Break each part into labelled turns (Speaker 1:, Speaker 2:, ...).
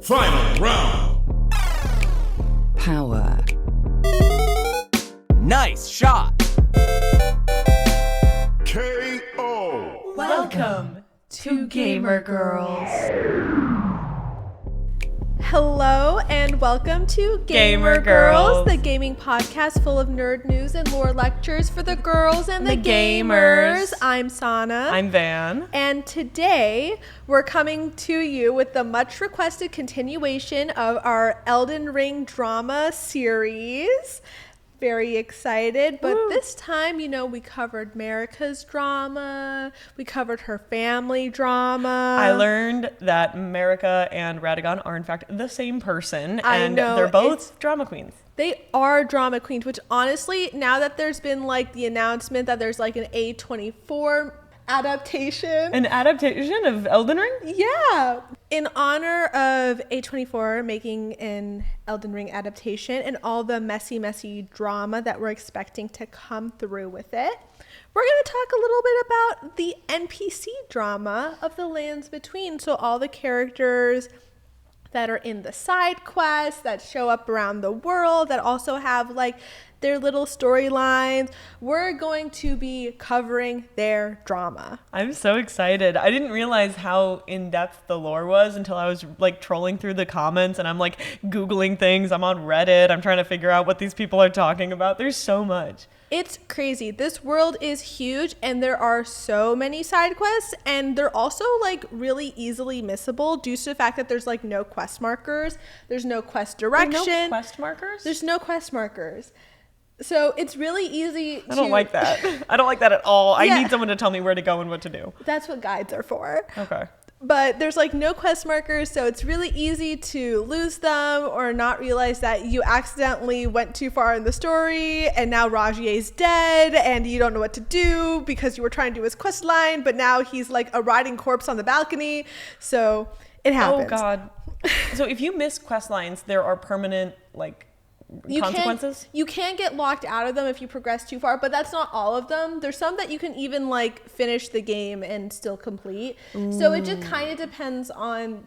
Speaker 1: Final round.
Speaker 2: Power.
Speaker 3: Nice shot.
Speaker 1: KO.
Speaker 4: Welcome to Gaymer Girls. Hello and welcome to Gaymer Girls, the gaming podcast full of nerd news and lore lectures for the girls and the gamers. I'm Sana.
Speaker 5: I'm Van.
Speaker 4: And today we're coming to you with the much requested continuation of our Elden Ring drama series. Very excited, but this time, we covered Marika's drama, we covered her family drama.
Speaker 5: I learned that Marika and Radagon are in fact the same person, and
Speaker 4: know,
Speaker 5: they're both drama queens.
Speaker 4: They are drama queens, which honestly, now that there's been the announcement that there's an A24 adaptation.
Speaker 5: An adaptation of Elden Ring?
Speaker 4: Yeah. In honor of A24 making an Elden Ring adaptation and all the messy drama that we're expecting to come through with it, we're going to talk a little bit about the NPC drama of the Lands Between. So all the characters that are in the side quests that show up around the world that also have their little storylines. We're going to be covering their drama.
Speaker 5: I'm so excited. I didn't realize how in-depth the lore was until I was trolling through the comments, and I'm Googling things. I'm on Reddit. I'm trying to figure out what these people are talking about. There's so much.
Speaker 4: It's crazy. This world is huge and there are so many side quests, and they're also really easily missable due to the fact that there's no quest markers. There's no quest direction.
Speaker 5: There's no quest markers?
Speaker 4: There's no quest markers. So it's really easy
Speaker 5: I don't like that. I don't like that at all.
Speaker 4: Yeah.
Speaker 5: I need someone to tell me where to go and what to do.
Speaker 4: That's what guides are for.
Speaker 5: Okay.
Speaker 4: But there's no quest markers, so it's really easy to lose them or not realize that you accidentally went too far in the story and now Rajier's dead and you don't know what to do because you were trying to do his quest line, but now he's a rotting corpse on the balcony. So it happens.
Speaker 5: Oh God. So if you miss quest lines, there are permanent consequences?
Speaker 4: You can get locked out of them if you progress too far, but that's not all of them. There's some that you can even finish the game and still complete. Ooh. So it just kind of depends on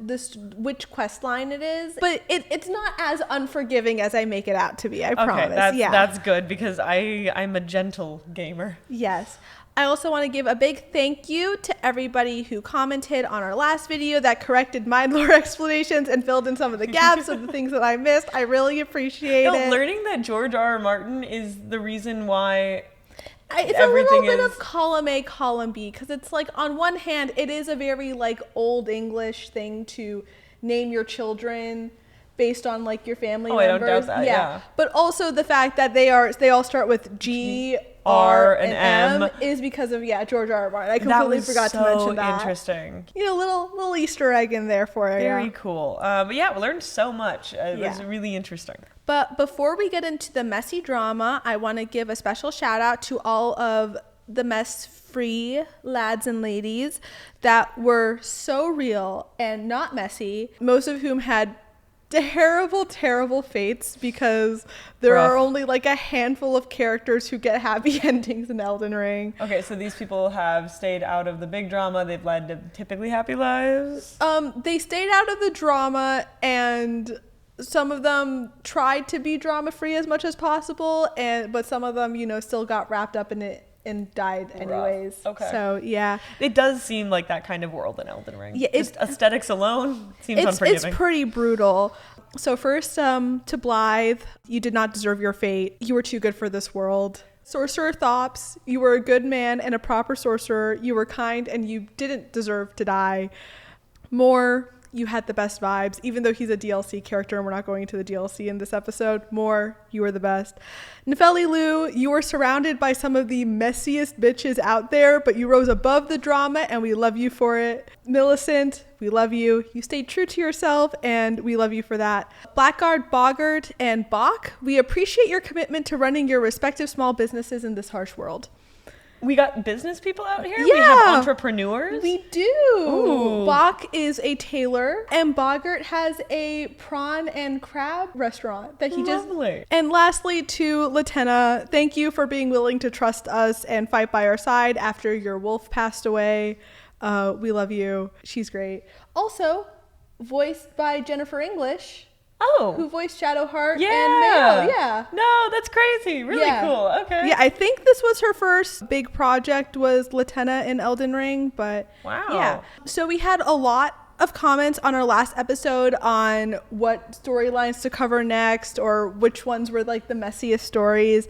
Speaker 4: which quest line it is. But it's not as unforgiving as I make it out to be, I promise.
Speaker 5: That's good because I'm a gentle gamer.
Speaker 4: Yes. I also want to give a big thank you to everybody who commented on our last video that corrected my lore explanations and filled in some of the gaps of the things that I missed. I really appreciate it.
Speaker 5: Learning that George R.R. Martin is the reason why
Speaker 4: it's a little bit of column A, column B, because it's on one hand, it is a very old English thing to name your children based on your family members.
Speaker 5: I don't doubt that. Yeah.
Speaker 4: But also the fact that they all start with G, R, and M is because of George R.R. Martin. I completely forgot to mention that.
Speaker 5: Interesting.
Speaker 4: Little Easter egg in there for you.
Speaker 5: Very cool. But we learned so much. It was really interesting.
Speaker 4: But before we get into the messy drama, I want to give a special shout out to all of the mess-free lads and ladies that were so real and not messy, most of whom had terrible fates because there are only a handful of characters who get happy endings in Elden Ring.
Speaker 5: Okay, so these people have stayed out of the big drama. They've led to typically happy lives.
Speaker 4: They stayed out of the drama, and some of them tried to be drama free as much as possible, but some of them, still got wrapped up in it and died anyways.
Speaker 5: Okay.
Speaker 4: So yeah,
Speaker 5: it does seem like that kind of world in Elden Ring.
Speaker 4: Yeah,
Speaker 5: just aesthetics alone seems unforgiving.
Speaker 4: It's pretty brutal. So first, to Blythe, you did not deserve your fate. You were too good for this world. Sorcerer Thops, you were a good man and a proper sorcerer. You were kind and you didn't deserve to die. More, you had the best vibes, even though he's a DLC character and we're not going into the DLC in this episode. More, you were the best. Nefeli Lou, you were surrounded by some of the messiest bitches out there, but you rose above the drama and we love you for it. Millicent, we love you. You stayed true to yourself and we love you for that. Blackguard, Boggart, and Bach, we appreciate your commitment to running your respective small businesses in this harsh world.
Speaker 5: We got business people out here?
Speaker 4: Yeah.
Speaker 5: We have entrepreneurs?
Speaker 4: We do.
Speaker 5: Ooh.
Speaker 4: Bach is a tailor and Boggart has a prawn and crab restaurant that he
Speaker 5: Lovely.
Speaker 4: And lastly, to Latenna, thank you for being willing to trust us and fight by our side after your wolf passed away. We love you. She's great. Also, voiced by Jennifer English,
Speaker 5: Oh.
Speaker 4: who voiced Shadowheart and
Speaker 5: Yeah.
Speaker 4: Mayo. Yeah.
Speaker 5: No, that's crazy. Really
Speaker 4: Yeah.
Speaker 5: cool. Okay.
Speaker 4: Yeah, I think this was her first big project was Latenna in Elden Ring, but
Speaker 5: Wow.
Speaker 4: yeah. So we had a lot of comments on our last episode on what storylines to cover next or which ones were like the messiest stories.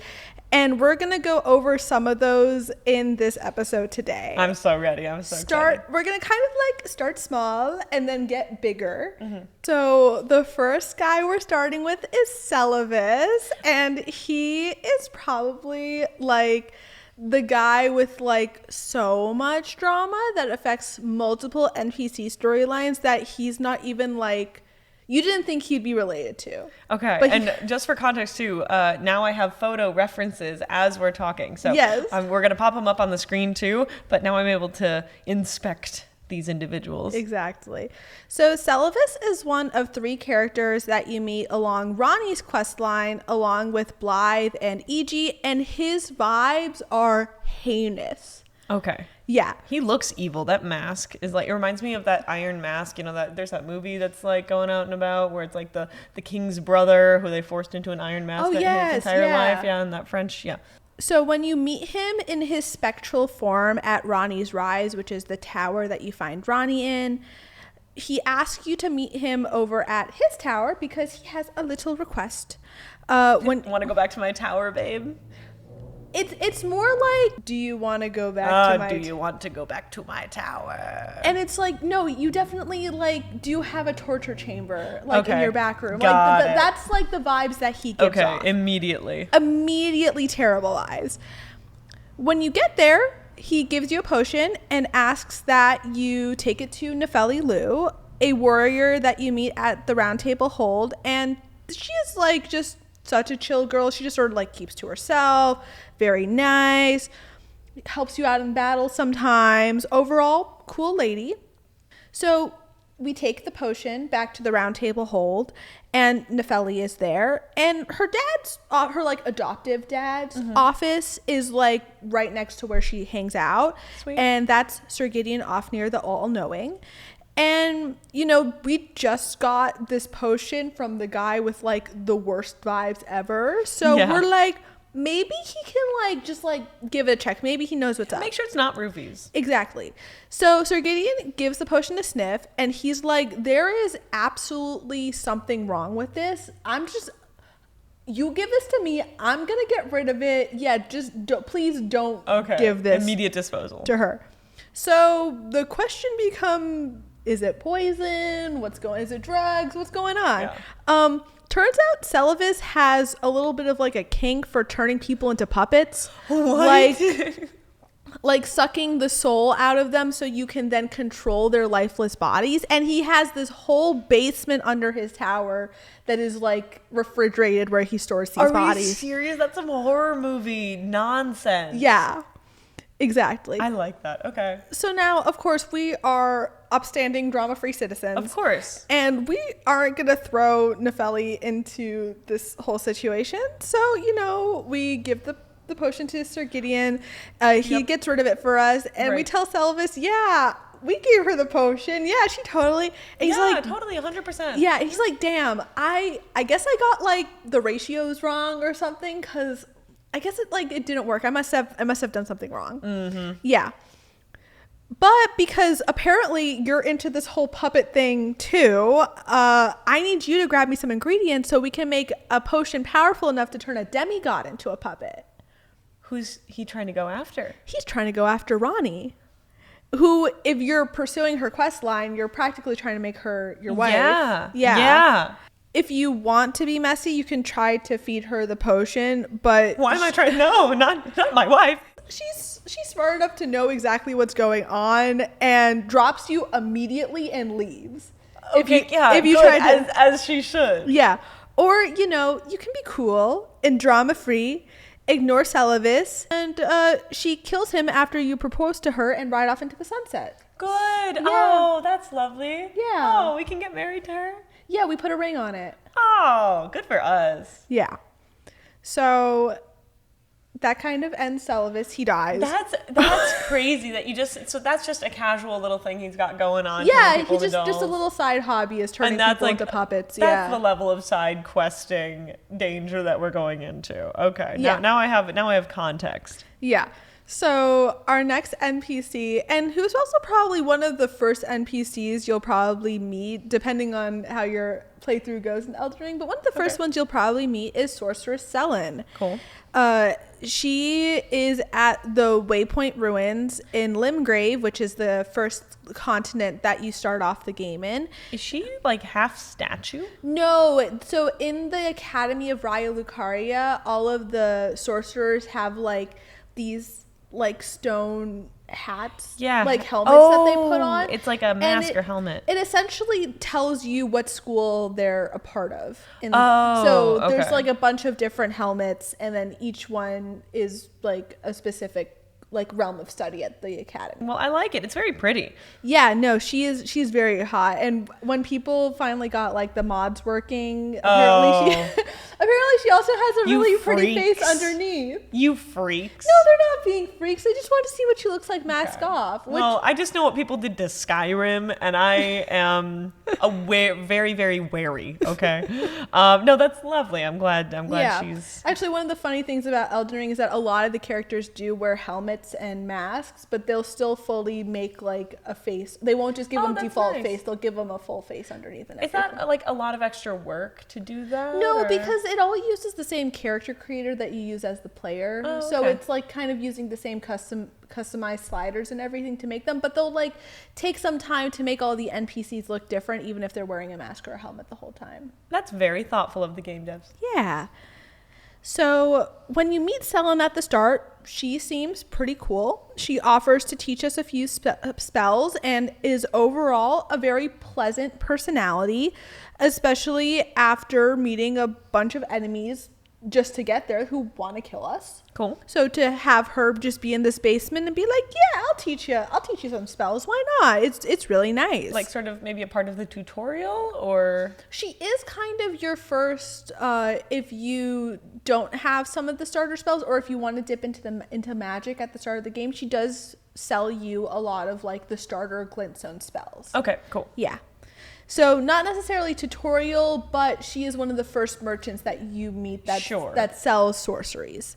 Speaker 4: And we're going to go over some of those in this episode today.
Speaker 5: I'm so ready. I'm so excited.
Speaker 4: We're going to kind of like start small and then get bigger. So the first guy we're starting with is Seluvis, and he is probably like the guy with like so much drama that affects multiple NPC storylines that he's not even like, you didn't think he'd be related to.
Speaker 5: Okay,
Speaker 4: But
Speaker 5: and just for context too, now I have photo references as we're talking. So
Speaker 4: Yes.
Speaker 5: we're going to pop them up on the screen too, but now I'm able to inspect these individuals.
Speaker 4: Exactly. So Seluvis is one of 3 characters that you meet along Ronnie's questline, along with Blythe and E.G., and his vibes are heinous.
Speaker 5: Okay.
Speaker 4: Yeah.
Speaker 5: He looks evil. That mask is like, it reminds me of that Iron Mask. You know, that there's that movie that's like going out and about where it's like the king's brother who they forced into an iron mask his entire life. Yeah, and that French. Yeah.
Speaker 4: So when you meet him in his spectral form at Ronnie's Rise, which is the tower that you find Ronnie in, he asks you to meet him over at his tower because he has a little request.
Speaker 5: Want to go back to my tower, babe?
Speaker 4: It's more like, do you want to go back to my
Speaker 5: Do you want to go back to my tower?
Speaker 4: And it's like, no, you definitely like do have a torture chamber like in
Speaker 5: Okay.
Speaker 4: your back room.
Speaker 5: Got
Speaker 4: Like
Speaker 5: it.
Speaker 4: that's like the vibes that he gives
Speaker 5: Okay,
Speaker 4: off.
Speaker 5: immediately.
Speaker 4: Immediately terrible eyes. When you get there, he gives you a potion and asks that you take it to Nefeli Lu, a warrior that you meet at the Roundtable Hold, and she is like just such a chill girl. She just sort of like keeps to herself, very nice, helps you out in battle sometimes. Overall, cool lady. So we take the potion back to the Roundtable Hold, and Nefeli is there, and her dad's, her like adoptive dad's office is like right next to where she hangs out.
Speaker 5: Sweet.
Speaker 4: And that's Sir Gideon Ofnir, the all-knowing. And, you know, we just got this potion from the guy with like the worst vibes ever. So
Speaker 5: Yeah.
Speaker 4: we're like, maybe he can like just like give it a check. Maybe he knows what's up.
Speaker 5: Make sure it's not rupees.
Speaker 4: Exactly. So Sir Gideon gives the potion a sniff, and he's like, there is absolutely something wrong with this. You give this to me, I'm going to get rid of it. Yeah, just please don't give this
Speaker 5: Immediate disposal.
Speaker 4: to her. So the question becomes, is it poison? Is it drugs? What's going on?
Speaker 5: Yeah.
Speaker 4: Turns out Seluvis has a little bit of like a kink for turning people into puppets.
Speaker 5: What?
Speaker 4: Like sucking the soul out of them so you can then control their lifeless bodies. And he has this whole basement under his tower that is like refrigerated where he stores these
Speaker 5: Are
Speaker 4: bodies.
Speaker 5: we serious? That's some horror movie nonsense.
Speaker 4: Yeah, exactly.
Speaker 5: I like that. Okay.
Speaker 4: So now, of course, we are upstanding drama-free citizens.
Speaker 5: Of course.
Speaker 4: And we aren't going to throw Nefeli into this whole situation. So, you know, we give the potion to Sir Gideon. He gets rid of it for us. And we
Speaker 5: Right.
Speaker 4: tell Seluvis, yeah, we gave her the potion. Yeah, she totally. And he's like,
Speaker 5: totally, 100%.
Speaker 4: yeah, he's like, damn, I guess I got like the ratios wrong or something, because I guess it didn't work. I must have done something wrong. Mm-hmm. Yeah. But because apparently you're into this whole puppet thing too, I need you to grab me some ingredients so we can make a potion powerful enough to turn a demigod into a puppet.
Speaker 5: Who's he trying to go after?
Speaker 4: He's trying to go after Ronnie, who, if you're pursuing her quest line, you're practically trying to make her your wife.
Speaker 5: Yeah.
Speaker 4: If you want to be messy, you can try to feed her the potion, but
Speaker 5: Why am I trying? No, not my wife.
Speaker 4: she's smart enough to know exactly what's going on and drops you immediately and leaves.
Speaker 5: Okay,
Speaker 4: if you
Speaker 5: good,
Speaker 4: try to,
Speaker 5: as she should.
Speaker 4: yeah. Or, you know, you can be cool and drama free, ignore Seluvis, and she kills him after you propose to her and ride off into the sunset.
Speaker 5: Good.
Speaker 4: Yeah.
Speaker 5: Oh, that's lovely.
Speaker 4: Yeah.
Speaker 5: Oh, we can get married to her.
Speaker 4: Yeah, we put a ring on it.
Speaker 5: Oh, good for us.
Speaker 4: Yeah. So that kind of ends Seluvis. He dies.
Speaker 5: That's crazy that you just, so that's just a casual little thing he's got going on.
Speaker 4: Yeah,
Speaker 5: turning people
Speaker 4: he
Speaker 5: into
Speaker 4: just a
Speaker 5: dolls.
Speaker 4: little side hobby is turning
Speaker 5: And that's
Speaker 4: people
Speaker 5: like
Speaker 4: into puppets.
Speaker 5: That's the level of side questing danger that we're going into. Okay,
Speaker 4: Yeah.
Speaker 5: now I have context.
Speaker 4: Yeah. So our next NPC, and who's also probably one of the first NPCs you'll probably meet, depending on how your playthrough goes in Elden Ring, but one of the first ones you'll probably meet is Sorceress Sellen.
Speaker 5: Cool.
Speaker 4: She is at the Waypoint Ruins in Limgrave, which is the first continent that you start off the game in.
Speaker 5: Is she like half statue?
Speaker 4: No, so in the Academy of Raya Lucaria, all of the sorcerers have like these like stone hats, like helmets that they put on.
Speaker 5: It's like a mask or helmet.
Speaker 4: It essentially tells you what school they're a part of. So there's like a bunch of different helmets, and then each one is like a specific like realm of study at the academy.
Speaker 5: Well, I like it. It's very pretty.
Speaker 4: Yeah, no, she's very hot. And when people finally got like the mods working, apparently she also has a really pretty face underneath.
Speaker 5: You freaks.
Speaker 4: No, they're not being freaks. I just want to see what she looks like mask off.
Speaker 5: Well, I just know what people did to Skyrim, and I am very, very wary. Okay. No, that's lovely. I'm glad she's.
Speaker 4: Actually, one of the funny things about Elden Ring is that a lot of the characters do wear helmets and masks, but they'll still fully make like a face. They won't just give them default face. They'll give them a full face underneath. And
Speaker 5: is that like a lot of extra work to do that?
Speaker 4: No, because it all uses the same character creator that you use as the player. So it's like kind of using the same customized sliders and everything to make them, but they'll like take some time to make all the NPCs look different, even if they're wearing a mask or a helmet the whole time.
Speaker 5: That's very thoughtful of the game devs.
Speaker 4: Yeah. So when you meet Sellen at the start, she seems pretty cool. She offers to teach us a few spells and is overall a very pleasant personality, especially after meeting a bunch of enemies just to get there who want to kill us.
Speaker 5: Cool.
Speaker 4: So to have her just be in this basement and be like, yeah, I'll teach you some spells. Why not? It's really nice.
Speaker 5: Like sort of maybe a part of the tutorial, or
Speaker 4: she is kind of your first if you don't have some of the starter spells, or if you want to dip into magic at the start of the game, she does sell you a lot of like the starter glintstone spells.
Speaker 5: Okay, cool.
Speaker 4: Yeah. So not necessarily tutorial, but she is one of the first merchants that you meet that sells sorceries.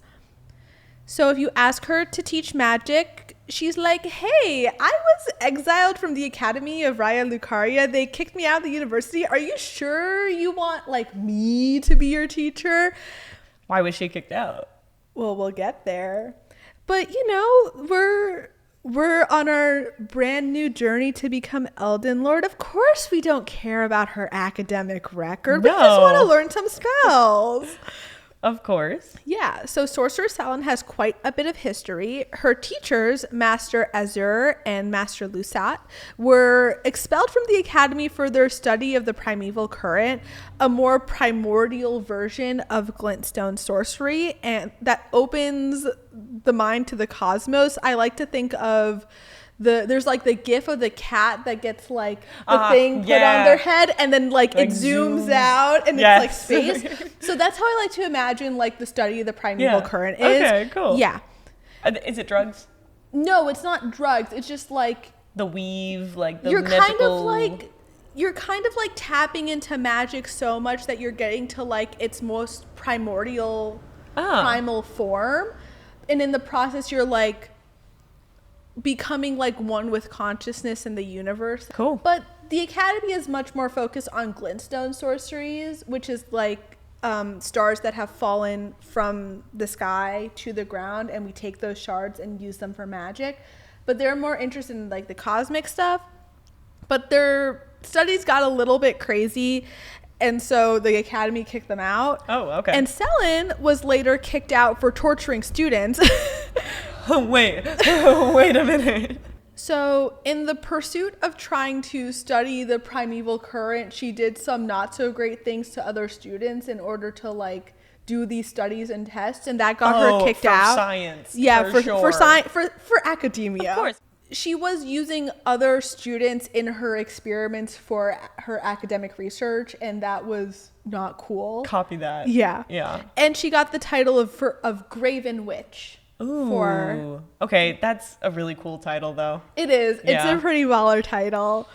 Speaker 4: So if you ask her to teach magic, she's like, hey, I was exiled from the Academy of Raya Lucaria. They kicked me out of the university. Are you sure you want like me to be your teacher?
Speaker 5: Why was she kicked out?
Speaker 4: Well, we'll get there. But you know, we're on our brand new journey to become Elden Lord. Of course we don't care about her academic record.
Speaker 5: No.
Speaker 4: We just want to learn some spells.
Speaker 5: Of course.
Speaker 4: Yeah, so Sorceress Sellen has quite a bit of history. Her teachers, Master Azur and Master Lusat, were expelled from the academy for their study of the primeval current, a more primordial version of glintstone sorcery, and that opens the mind to the cosmos. I like to think of there's like the gif of the cat that gets like the thing put on their head, and then like it zooms out and it's like space. So that's how I like to imagine like the study of the primeval current is.
Speaker 5: Okay, cool.
Speaker 4: Yeah.
Speaker 5: Is it drugs?
Speaker 4: No, it's not drugs. It's just like
Speaker 5: the weave, like the
Speaker 4: you're
Speaker 5: mythical...
Speaker 4: kind of like tapping into magic so much that you're getting to like its most primordial primal form, and in the process you're like becoming like one with consciousness in the universe.
Speaker 5: Cool.
Speaker 4: But the academy is much more focused on glintstone sorceries, which is like stars that have fallen from the sky to the ground, and we take those shards and use them for magic. But they're more interested in like the cosmic stuff, but their studies got a little bit crazy, and so the academy kicked them out.
Speaker 5: Oh, okay.
Speaker 4: And Sellen was later kicked out for torturing students.
Speaker 5: Wait a minute.
Speaker 4: So in the pursuit of trying to study the primeval current, she did some not so great things to other students in order to like do these studies and tests, and that got her kicked out.
Speaker 5: Science.
Speaker 4: Yeah, for
Speaker 5: sure.
Speaker 4: science, for academia.
Speaker 5: Of course.
Speaker 4: she was using other students in her experiments for her academic research, and that was not cool.
Speaker 5: Copy that.
Speaker 4: Yeah.
Speaker 5: Yeah.
Speaker 4: And she got the title of Graven Witch.
Speaker 5: Ooh. Okay, that's a really cool title, though.
Speaker 4: It is. It's
Speaker 5: Yeah.
Speaker 4: a pretty baller title.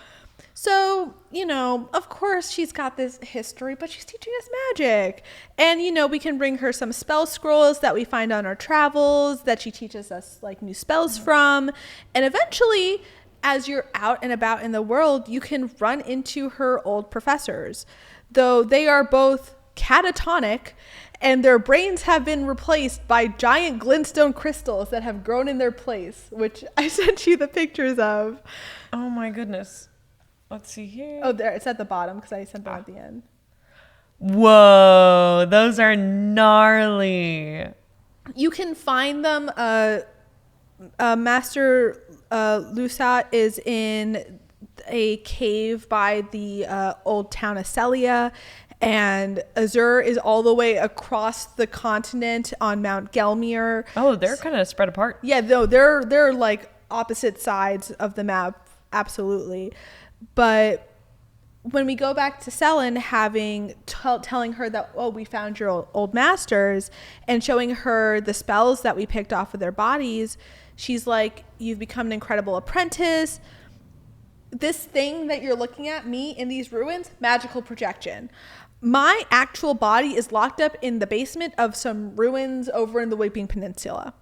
Speaker 4: So, of course she's got this history, but she's teaching us magic. And, we can bring her some spell scrolls that we find on our travels that she teaches us like new spells from. And eventually, as you're out and about in the world, you can run into her old professors, though they are both catatonic and their brains have been replaced by giant glintstone crystals that have grown in their place, which I sent you the pictures of.
Speaker 5: Oh my goodness. Let's see here.
Speaker 4: Oh, there. It's at the bottom because I sent them at the end.
Speaker 5: Whoa, those are gnarly.
Speaker 4: You can find them. Master Lusat is in a cave by the old town of Celia, and Azur is all the way across the continent on Mount Gelmir.
Speaker 5: Oh, they're kind of spread apart.
Speaker 4: Yeah, no, they're like opposite sides of the map, absolutely. But when we go back to Sellen, telling her that, oh, we found your old masters, and showing her the spells that we picked off of their bodies, she's like, you've become an incredible apprentice. This thing that you're looking at, me in these ruins, magical projection. My actual body is locked up in the basement of some ruins over in the Weeping Peninsula.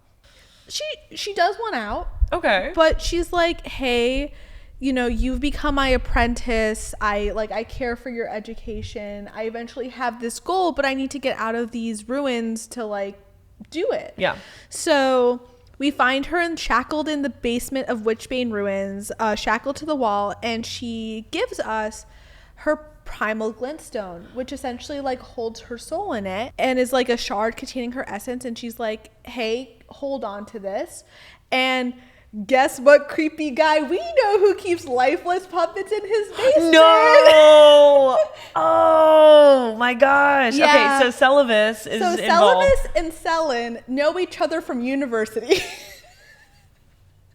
Speaker 4: She does want out.
Speaker 5: Okay.
Speaker 4: But she's like, hey, you've become my apprentice. I care for your education. I eventually have this goal, but I need to get out of these ruins to do it.
Speaker 5: Yeah.
Speaker 4: So we find her shackled in the basement of Witchbane ruins, shackled to the wall, and she gives us her primal glintstone, which essentially holds her soul in it and is like a shard containing her essence. And she's like, hey, hold on to this. And guess what creepy guy we know who keeps lifeless puppets in his basement?
Speaker 5: No! Oh my gosh.
Speaker 4: Yeah.
Speaker 5: Okay, so Seluvis is involved.
Speaker 4: Seluvis and Sellen know each other from university.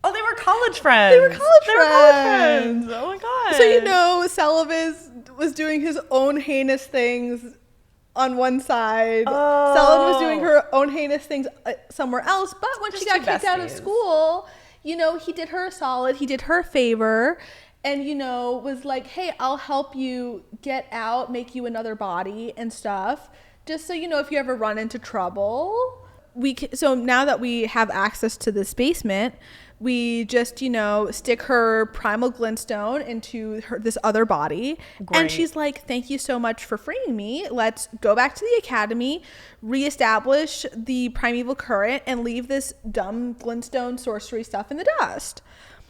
Speaker 5: Oh, they were college friends.
Speaker 4: They were college friends.
Speaker 5: Oh my god.
Speaker 4: So Seluvis was doing his own heinous things on one side.
Speaker 5: Oh.
Speaker 4: Sellen was doing her own heinous things somewhere else. But when
Speaker 5: Just
Speaker 4: she got
Speaker 5: two
Speaker 4: kicked out of
Speaker 5: besties.
Speaker 4: school, he did her a solid. He did her a favor, and was like, hey, I'll help you get out, make you another body and stuff, just so if you ever run into trouble. So now that we have access to this basement, we just stick her primal glintstone into this other body.
Speaker 5: Great.
Speaker 4: And she's like, thank you so much for freeing me. Let's go back to the academy, reestablish the primeval current, and leave this dumb glintstone sorcery stuff in the dust.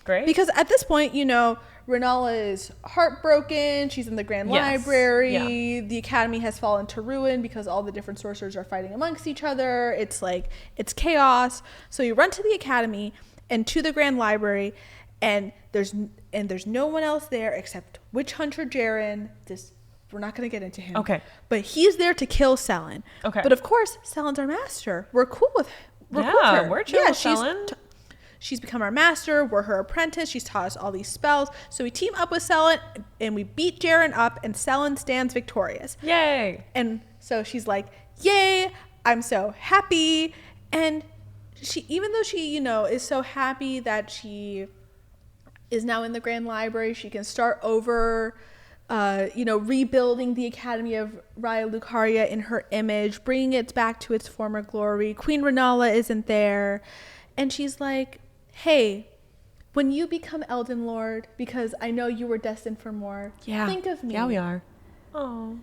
Speaker 5: Great.
Speaker 4: Because at this point, Renala is heartbroken. She's in the Grand Library.
Speaker 5: Yeah.
Speaker 4: The academy has fallen to ruin because all the different sorcerers are fighting amongst each other. It's chaos. So you run to the academy and to the Grand Library, and there's no one else there except Witch Hunter Jaren. We're not going to get into him.
Speaker 5: Okay.
Speaker 4: But he's there to kill Sellen.
Speaker 5: Okay.
Speaker 4: But of course, Sellen's our master. We're cool with her.
Speaker 5: We're chill with Sellen.
Speaker 4: She's become our master. We're her apprentice. She's taught us all these spells. So we team up with Sellen and we beat Jaren up, and Sellen stands victorious.
Speaker 5: Yay.
Speaker 4: And so she's like, yay, I'm so happy. And even though she, is so happy that she is now in the Grand Library, she can start over, rebuilding the Academy of Raya Lucaria in her image, bringing it back to its former glory. Queen Renala isn't there. And she's like, hey, when you become Elden Lord, because I know you were destined for more, think of me.
Speaker 5: Yeah, we are. Oh.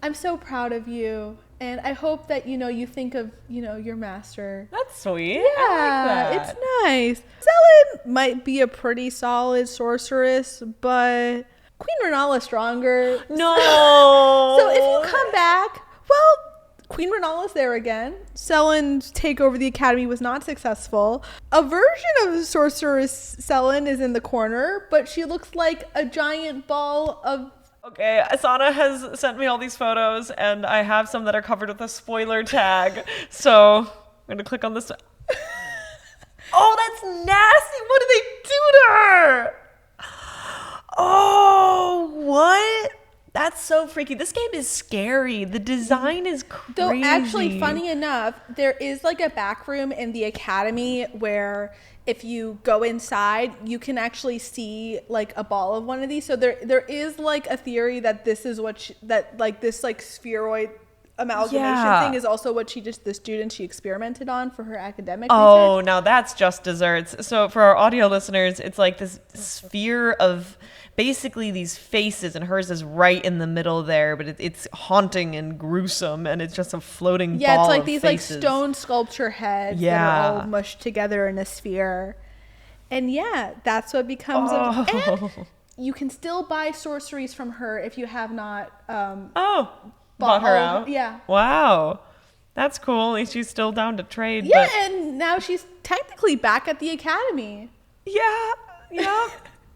Speaker 4: I'm so proud of you. And I hope that, you think of, your master.
Speaker 5: That's sweet.
Speaker 4: Yeah,
Speaker 5: I like that.
Speaker 4: it's nice. Sellen might be a pretty solid sorceress, but Queen Renala's stronger.
Speaker 5: No.
Speaker 4: So if you come back, well, Queen Renala's there again. Sellen's takeover of the academy was not successful. A version of Sorceress Sellen is in the corner, but she looks like a giant ball of...
Speaker 5: Okay, Asana has sent me all these photos, and I have some that are covered with a spoiler tag. So I'm going to click on this. Oh, that's nasty. What did they do to her? Oh, what? That's so freaky. This game is scary. The design is crazy.
Speaker 4: Though actually, funny enough, there is like a back room in the academy where if you go inside, you can actually see like a ball of one of these. So there is like a theory that this is what this like spheroid amalgamation thing is also what the student she experimented on for her academic research.
Speaker 5: Now that's just desserts. So for our audio listeners, it's like this sphere of basically these faces, and hers is right in the middle there, but it's haunting and gruesome, and it's just a floating ball
Speaker 4: it's like
Speaker 5: of
Speaker 4: these
Speaker 5: faces.
Speaker 4: like stone sculpture heads that are all mushed together in a sphere. And that's what becomes of. And you can still buy sorceries from her if you have not
Speaker 5: bought her out.
Speaker 4: Yeah.
Speaker 5: Wow. That's cool. At least she's still down to trade.
Speaker 4: Yeah, and now she's technically back at the academy.
Speaker 5: Yeah.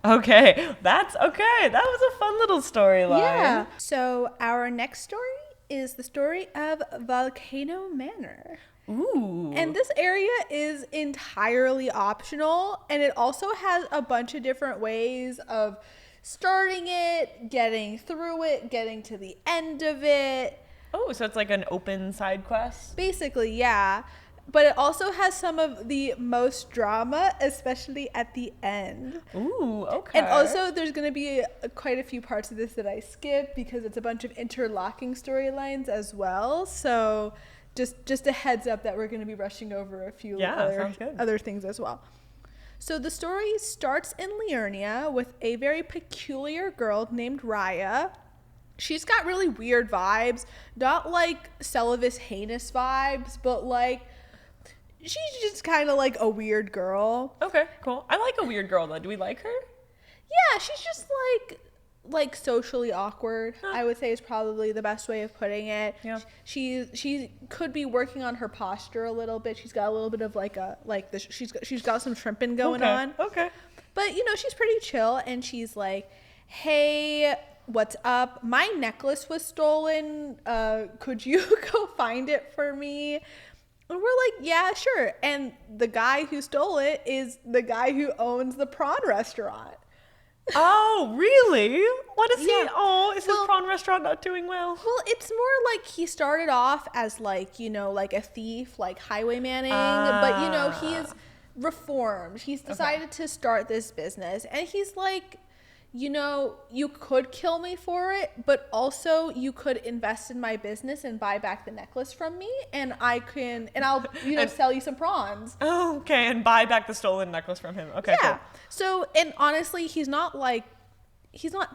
Speaker 5: Okay. That's okay. That was a fun little storyline.
Speaker 4: Yeah. So our next story is the story of Volcano Manor.
Speaker 5: Ooh.
Speaker 4: And this area is entirely optional, and it also has a bunch of different ways of starting it, getting through it, getting to the end of it.
Speaker 5: Oh, so it's like an open side quest?
Speaker 4: Basically, yeah. But it also has some of the most drama, especially at the end.
Speaker 5: Ooh, okay.
Speaker 4: And also, there's going to be quite a few parts of this that I skip because it's a bunch of interlocking storylines as well. So just a heads up that we're going to be rushing over a few other things as well. So the story starts in Liurnia with a very peculiar girl named Raya. She's got really weird vibes, not like Seluvis heinous vibes, but like she's just kind of like a weird girl.
Speaker 5: Okay, cool. I like a weird girl though. Do we like her?
Speaker 4: Yeah, she's just like socially awkward. I would say is probably the best way of putting it.
Speaker 5: Yeah.
Speaker 4: She could be working on her posture a little bit. She's got a little bit of she's got some shrimping going on.
Speaker 5: Okay.
Speaker 4: But she's pretty chill, and she's like, "Hey, what's up? My necklace was stolen. Could you go find it for me?" And we're like, "Yeah, sure." And the guy who stole it is the guy who owns the prawn restaurant.
Speaker 5: Oh, really? What is he? Oh, is his
Speaker 4: Well,
Speaker 5: prawn restaurant not doing well?
Speaker 4: Well, it's more like he started off as like a thief, like highwaymaning, but he is reformed. He's decided to start this business, and he's like, you could kill me for it, but also you could invest in my business and buy back the necklace from me, and I'll sell you some prawns.
Speaker 5: Oh, okay, and buy back the stolen necklace from him. Okay,
Speaker 4: Yeah.
Speaker 5: cool.
Speaker 4: So, and honestly, he's not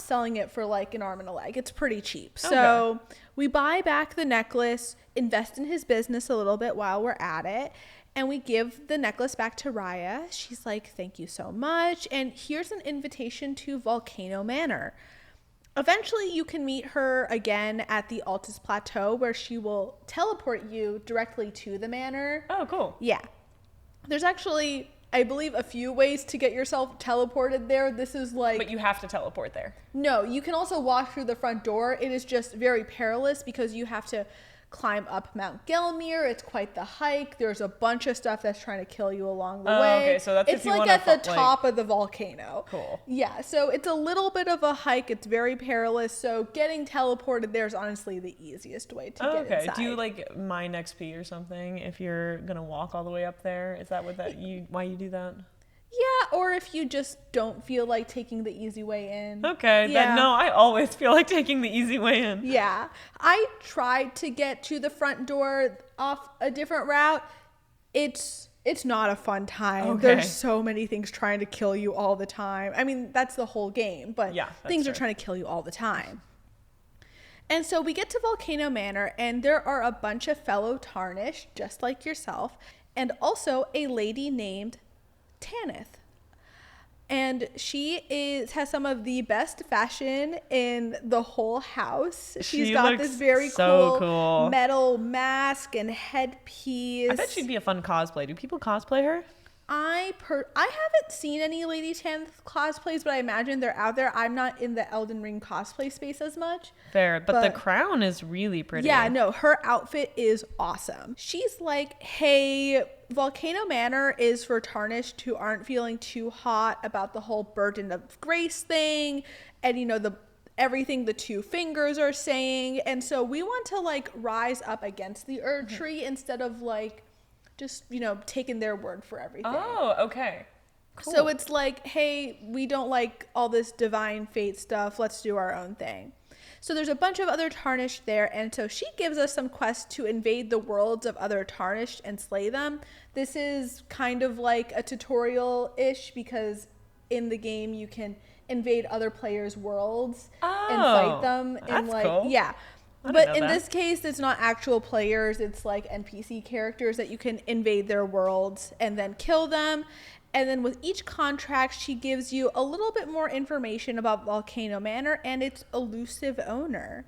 Speaker 4: selling it for like an arm and a leg. It's pretty cheap. So we buy back the necklace, invest in his business a little bit while we're at it, and we give the necklace back to Raya. She's like, "Thank you so much. And here's an invitation to Volcano Manor." Eventually, you can meet her again at the Altus Plateau, where she will teleport you directly to the manor.
Speaker 5: Oh, cool.
Speaker 4: Yeah. There's actually, I believe, a few ways to get yourself teleported there. This is like...
Speaker 5: But you have to teleport there.
Speaker 4: No, you can also walk through the front door. It is just very perilous because you have to climb up Mount Gaymer. It's quite the hike. There's a bunch of stuff that's trying to kill you along the way.
Speaker 5: Okay, so that's
Speaker 4: it's
Speaker 5: if you
Speaker 4: like
Speaker 5: wanna
Speaker 4: at the top of the volcano.
Speaker 5: Cool.
Speaker 4: Yeah, so it's a little bit of a hike. It's very perilous. So getting teleported there is honestly the easiest way to get inside.
Speaker 5: Do you like mine XP or something if you're gonna walk all the way up there? Is that why you do that?
Speaker 4: Yeah, or if you just don't feel like taking the easy way in.
Speaker 5: Okay,
Speaker 4: Yeah.
Speaker 5: no, I always feel like taking the easy way in.
Speaker 4: Yeah. I tried to get to the front door off a different route. It's not a fun time.
Speaker 5: Okay.
Speaker 4: There's so many things trying to kill you all the time. I mean, that's the whole game, but
Speaker 5: Yeah, that's
Speaker 4: things are
Speaker 5: true.
Speaker 4: trying to kill you all the time. And so we get to Volcano Manor, and there are a bunch of fellow Tarnished, just like yourself, and also a lady named Tanith. And she has some of the best fashion in the whole house. She's
Speaker 5: She
Speaker 4: got
Speaker 5: looks
Speaker 4: this very
Speaker 5: so cool
Speaker 4: metal mask and headpiece.
Speaker 5: I bet she'd be a fun cosplay. Do people cosplay her?
Speaker 4: I haven't seen any Lady Tanith cosplays, but I imagine they're out there. I'm not in the Elden Ring cosplay space as much.
Speaker 5: Fair, but the crown is really pretty.
Speaker 4: Yeah, no, her outfit is awesome. She's like, "Hey, Volcano Manor is for Tarnished who aren't feeling too hot about the whole burden of grace thing and, you know, the everything the two fingers are saying. And so we want to like rise up against the Erd Tree instead of like just, you know, taking their word for everything.
Speaker 5: Oh, okay. Cool.
Speaker 4: So it's like, hey, we don't like all this divine fate stuff. Let's do our own thing. So there's a bunch of other Tarnished there, and so she gives us some quests to invade the worlds of other Tarnished and slay them. This is kind of like a tutorial-ish because in the game you can invade other players' worlds and fight them. And
Speaker 5: that's cool.
Speaker 4: Yeah.
Speaker 5: I didn't
Speaker 4: But
Speaker 5: know
Speaker 4: in
Speaker 5: that.
Speaker 4: this case, it's not actual players. It's like NPC characters that you can invade their worlds and then kill them. And then with each contract, she gives you a little bit more information about Volcano Manor and its elusive owner.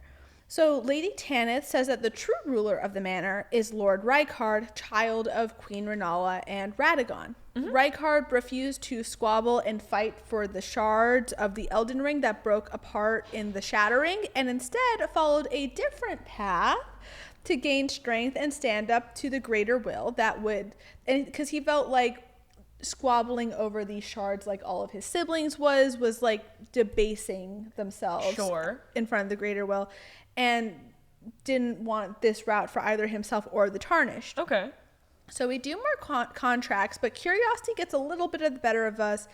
Speaker 4: So Lady Tanith says that the true ruler of the manor is Lord Rykard, child of Queen Renala and Radagon. Rykard refused to squabble and fight for the shards of the Elden Ring that broke apart in the Shattering, and instead followed a different path to gain strength and stand up to the greater will that would, because he felt like squabbling over these shards like all of his siblings was like debasing themselves in front of the greater will, and didn't want this route for either himself or the Tarnished.
Speaker 5: Okay.
Speaker 4: So we do more contracts, but curiosity gets a little bit of the better of us,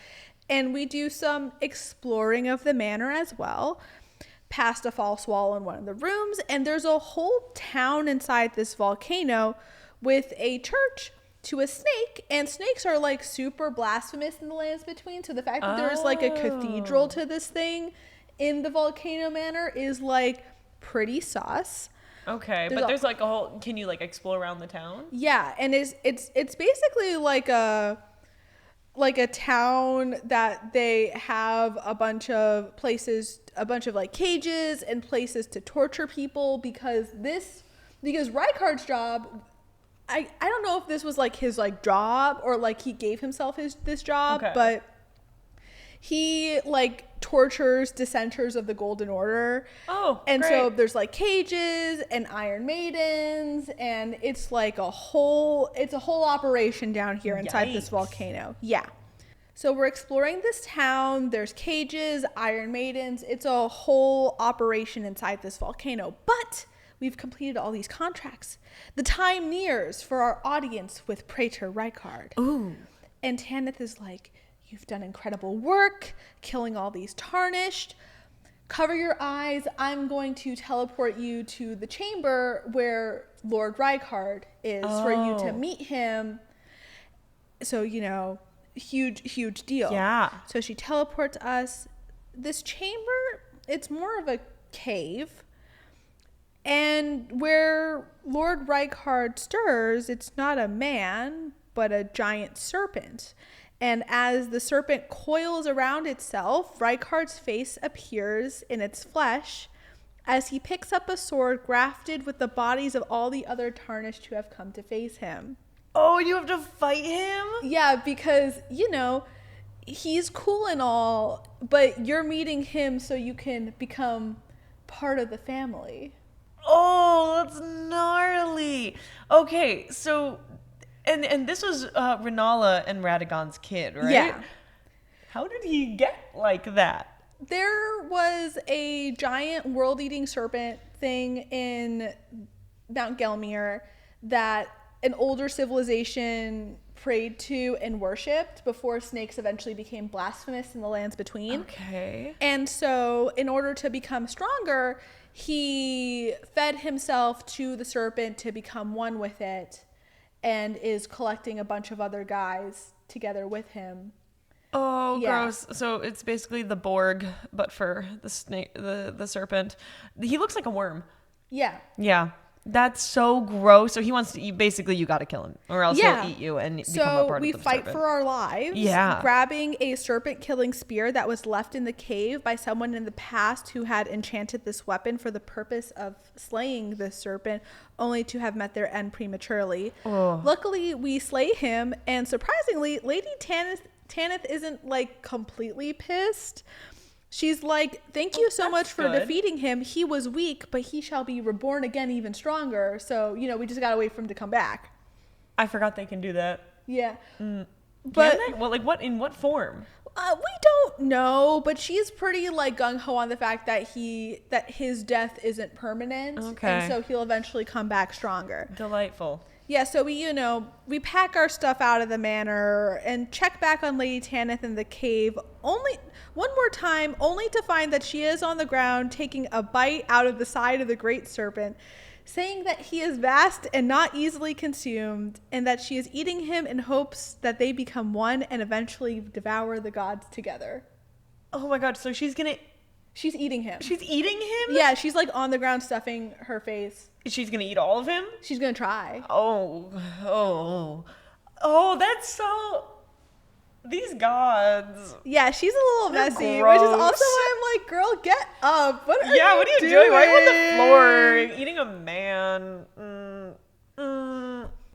Speaker 4: and we do some exploring of the manor as well. Past a false wall in one of the rooms, and there's a whole town inside this volcano with a church to a snake, and snakes are like super blasphemous in the lands between, so the fact that there's like a cathedral to this thing in the Volcano Manor is like pretty sus.
Speaker 5: Okay, but there's like a whole, can you like explore around the town?
Speaker 4: Yeah, and it's basically like a town that they have a bunch of places, a bunch of like cages and places to torture people because Rykard's job, I don't know if this was like his like job or like he gave himself this job, but he like tortures dissenters of the Golden Order. Oh, and great. So there's like cages and Iron Maidens, and it's like a whole operation down here inside this volcano. Yeah. So we're exploring this town. There's cages, Iron Maidens. It's a whole operation inside this volcano. But we've completed all these contracts. The time nears for our audience with Praetor Rykard. Ooh. And Tanith is like, you've done incredible work, killing all these Tarnished. Cover your eyes. I'm going to teleport you to the chamber where Lord Rykard is for you to meet him. So, you know, huge deal. Yeah. So she teleports us. This chamber, it's more of a cave. And where Lord Rykard stirs, it's not a man, but a giant serpent. And as the serpent coils around itself, Rykard's face appears in its flesh as he picks up a sword grafted with the bodies of all the other Tarnished who have come to face him.
Speaker 5: Oh, you have to fight him?
Speaker 4: Yeah, because, you know, he's cool and all, but you're meeting him so you can become part of the family.
Speaker 5: Oh, that's gnarly. Okay, so... And this was Renala and Radagon's kid, right?
Speaker 4: Yeah.
Speaker 5: How did he get like that?
Speaker 4: There was a giant world-eating serpent thing in Mount Gelmir that an older civilization prayed to and worshipped before snakes eventually became blasphemous in the lands between.
Speaker 5: Okay.
Speaker 4: And so in order to become stronger, he fed himself to the serpent to become one with it, and is collecting a bunch of other guys together with him.
Speaker 5: Oh, yeah. Gross. So it's basically the Borg, but for the snake, the serpent. He looks like a worm.
Speaker 4: Yeah.
Speaker 5: Yeah. That's so gross. So he wants to eat. Basically, you got to kill him, or else he'll eat you and become a part of the serpent. So we fight
Speaker 4: for our lives.
Speaker 5: Yeah.
Speaker 4: Grabbing a serpent-killing spear that was left in the cave by someone in the past who had enchanted this weapon for the purpose of slaying this serpent, only to have met their end prematurely. Oh. Luckily, we slay him, and surprisingly, Lady Tanith isn't like completely pissed. She's like, thank you so much for defeating him. He was weak, but he shall be reborn again even stronger. So, you know, we just got to wait for him to come back.
Speaker 5: I forgot they can do that.
Speaker 4: Yeah.
Speaker 5: But well, like what in what form?
Speaker 4: We don't know, but she's pretty like gung-ho on the fact that his death isn't permanent.
Speaker 5: Okay.
Speaker 4: And so he'll eventually come back stronger.
Speaker 5: Delightful.
Speaker 4: Yeah, so we pack our stuff out of the manor and check back on Lady Tanith in the cave only one more time, only to find that she is on the ground taking a bite out of the side of the great serpent, saying that he is vast and not easily consumed, and that she is eating him in hopes that they become one and eventually devour the gods together.
Speaker 5: Oh my god, so she's
Speaker 4: eating him.
Speaker 5: She's eating him?
Speaker 4: Yeah, she's like on the ground stuffing her face.
Speaker 5: She's gonna eat all of him?
Speaker 4: She's gonna try.
Speaker 5: Oh, that's so... These gods.
Speaker 4: Yeah, she's a little
Speaker 5: They're
Speaker 4: messy,
Speaker 5: gross.
Speaker 4: which is also why I'm like, girl, get up. What are
Speaker 5: Yeah,
Speaker 4: you
Speaker 5: what are you doing? Why are you on the floor eating a man?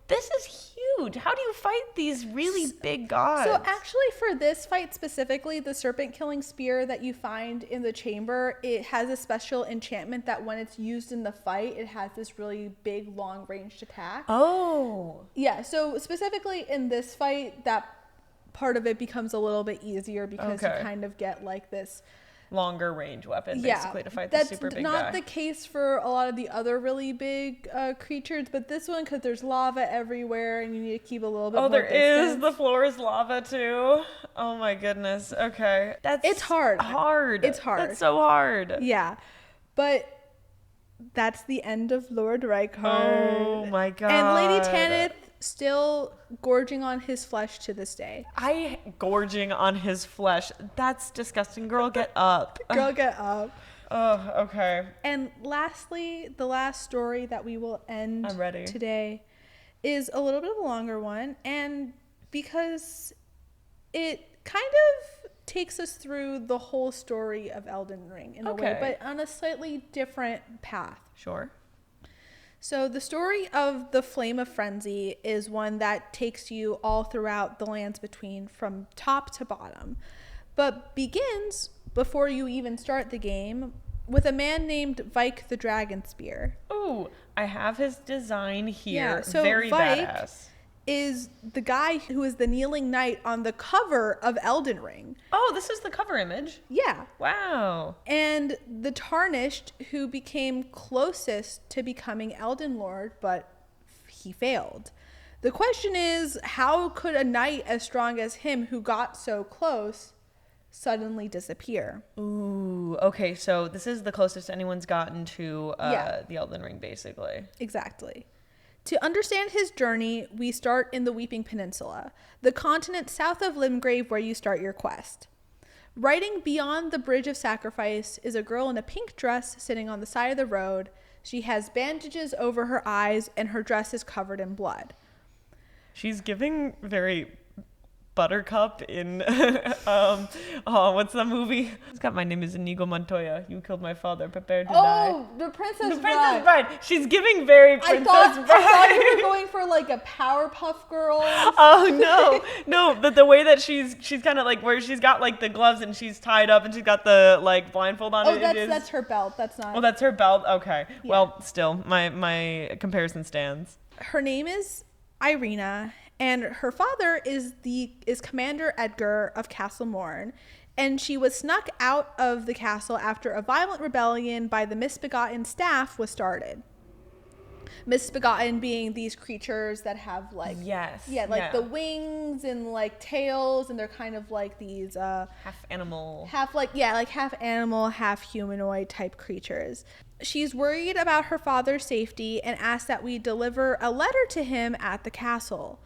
Speaker 5: This is huge. How do you fight these really big gods?
Speaker 4: So actually for this fight specifically, the serpent killing spear that you find in the chamber, it has a special enchantment that when it's used in the fight, it has this really big long ranged attack.
Speaker 5: Oh.
Speaker 4: Yeah, so specifically in this fight, that part of it becomes a little bit easier because you kind of get like this
Speaker 5: longer range weapon basically to fight the super big guy.
Speaker 4: That's not the case for a lot of the other really big creatures, but this one, because there's lava everywhere and you need to keep a little bit more
Speaker 5: there
Speaker 4: distance.
Speaker 5: is. The floor is lava too. Oh my goodness. Okay.
Speaker 4: It's hard.
Speaker 5: It's hard. That's so hard.
Speaker 4: Yeah. But that's the end of Lord Rykard.
Speaker 5: Oh my god.
Speaker 4: And Lady Tanith still gorging on his flesh to this day.
Speaker 5: Gorging on his flesh. That's disgusting. Girl, get up.
Speaker 4: Girl, get up.
Speaker 5: Oh, okay.
Speaker 4: And lastly, the last story that we will end today is a little bit of a longer one. And because it kind of takes us through the whole story of Elden Ring in a way, but on a slightly different path.
Speaker 5: Sure.
Speaker 4: So the story of the Flame of Frenzy is one that takes you all throughout the Lands Between from top to bottom, but begins before you even start the game with a man named Vike the Dragon Spear.
Speaker 5: Ooh, I have his design here.
Speaker 4: Yeah, so
Speaker 5: very
Speaker 4: Vike
Speaker 5: badass.
Speaker 4: Is the guy who is the kneeling knight on the cover of Elden Ring.
Speaker 5: Oh, this is the cover image?
Speaker 4: Yeah.
Speaker 5: Wow.
Speaker 4: And the Tarnished, who became closest to becoming Elden Lord, but he failed. The question is, how could a knight as strong as him who got so close suddenly disappear?
Speaker 5: Ooh, okay, so this is the closest anyone's gotten to the Elden Ring, basically.
Speaker 4: Exactly. To understand his journey, we start in the Weeping Peninsula, the continent south of Limgrave where you start your quest. Riding beyond the Bridge of Sacrifice is a girl in a pink dress sitting on the side of the road. She has bandages over her eyes and her dress is covered in blood.
Speaker 5: She's giving very Buttercup in what's the movie? It's got My Name is Inigo Montoya. You killed my father. Prepare to die.
Speaker 4: Oh, the Princess
Speaker 5: Bride. She's giving very Princess Bride.
Speaker 4: I thought you were going for like a Powerpuff Girls.
Speaker 5: Oh no! But the way that she's kind of like where she's got like the gloves and she's tied up and she's got the like blindfold on.
Speaker 4: Oh, that's her belt. That's not.
Speaker 5: Oh, that's her belt. Okay.
Speaker 4: Yeah.
Speaker 5: Well, still, my comparison stands.
Speaker 4: Her name is Irina. And her father is Commander Edgar of Castle Morn, and she was snuck out of the castle after a violent rebellion by the Misbegotten staff was started. Misbegotten being these creatures that have like the wings and like tails, and they're kind of like these
Speaker 5: half animal,
Speaker 4: half animal, half humanoid type creatures. She's worried about her father's safety and asks that we deliver a letter to him at the castle.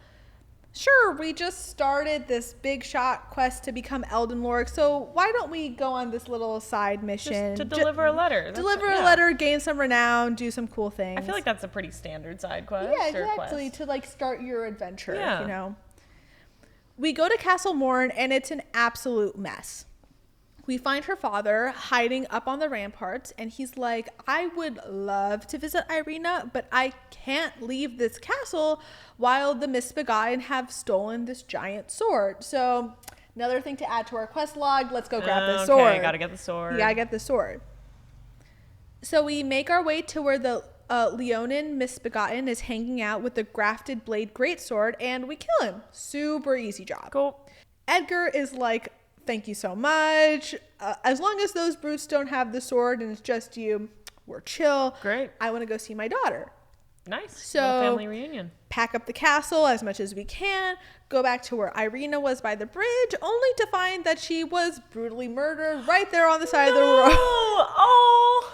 Speaker 4: Sure, we just started this big shot quest to become Elden Lord, so why don't we go on this little side mission?
Speaker 5: Just to deliver a letter.
Speaker 4: Deliver a letter, gain some renown, do some cool things.
Speaker 5: I feel like that's a pretty standard side quest.
Speaker 4: Yeah, exactly, to like start your adventure, you know. We go to Castle Morn and it's an absolute mess. We find her father hiding up on the ramparts, and he's like, I would love to visit Irina, but I can't leave this castle while the Misbegotten have stolen this giant sword. So another thing to add to our quest log, let's go grab the sword.
Speaker 5: Okay, gotta get the sword.
Speaker 4: You gotta get the sword. So we make our way to where the Leonin, misbegotten, is hanging out with the grafted blade greatsword, and we kill him. Super easy job.
Speaker 5: Cool.
Speaker 4: Edgar is like, thank you so much. As long as those brutes don't have the sword and it's just you, we're chill.
Speaker 5: Great.
Speaker 4: I want to go see my daughter.
Speaker 5: Nice.
Speaker 4: So,
Speaker 5: what a family reunion.
Speaker 4: Pack up the castle as much as we can, go back to where Irina was by the bridge, only to find that she was brutally murdered right there on the side of the road.
Speaker 5: Oh.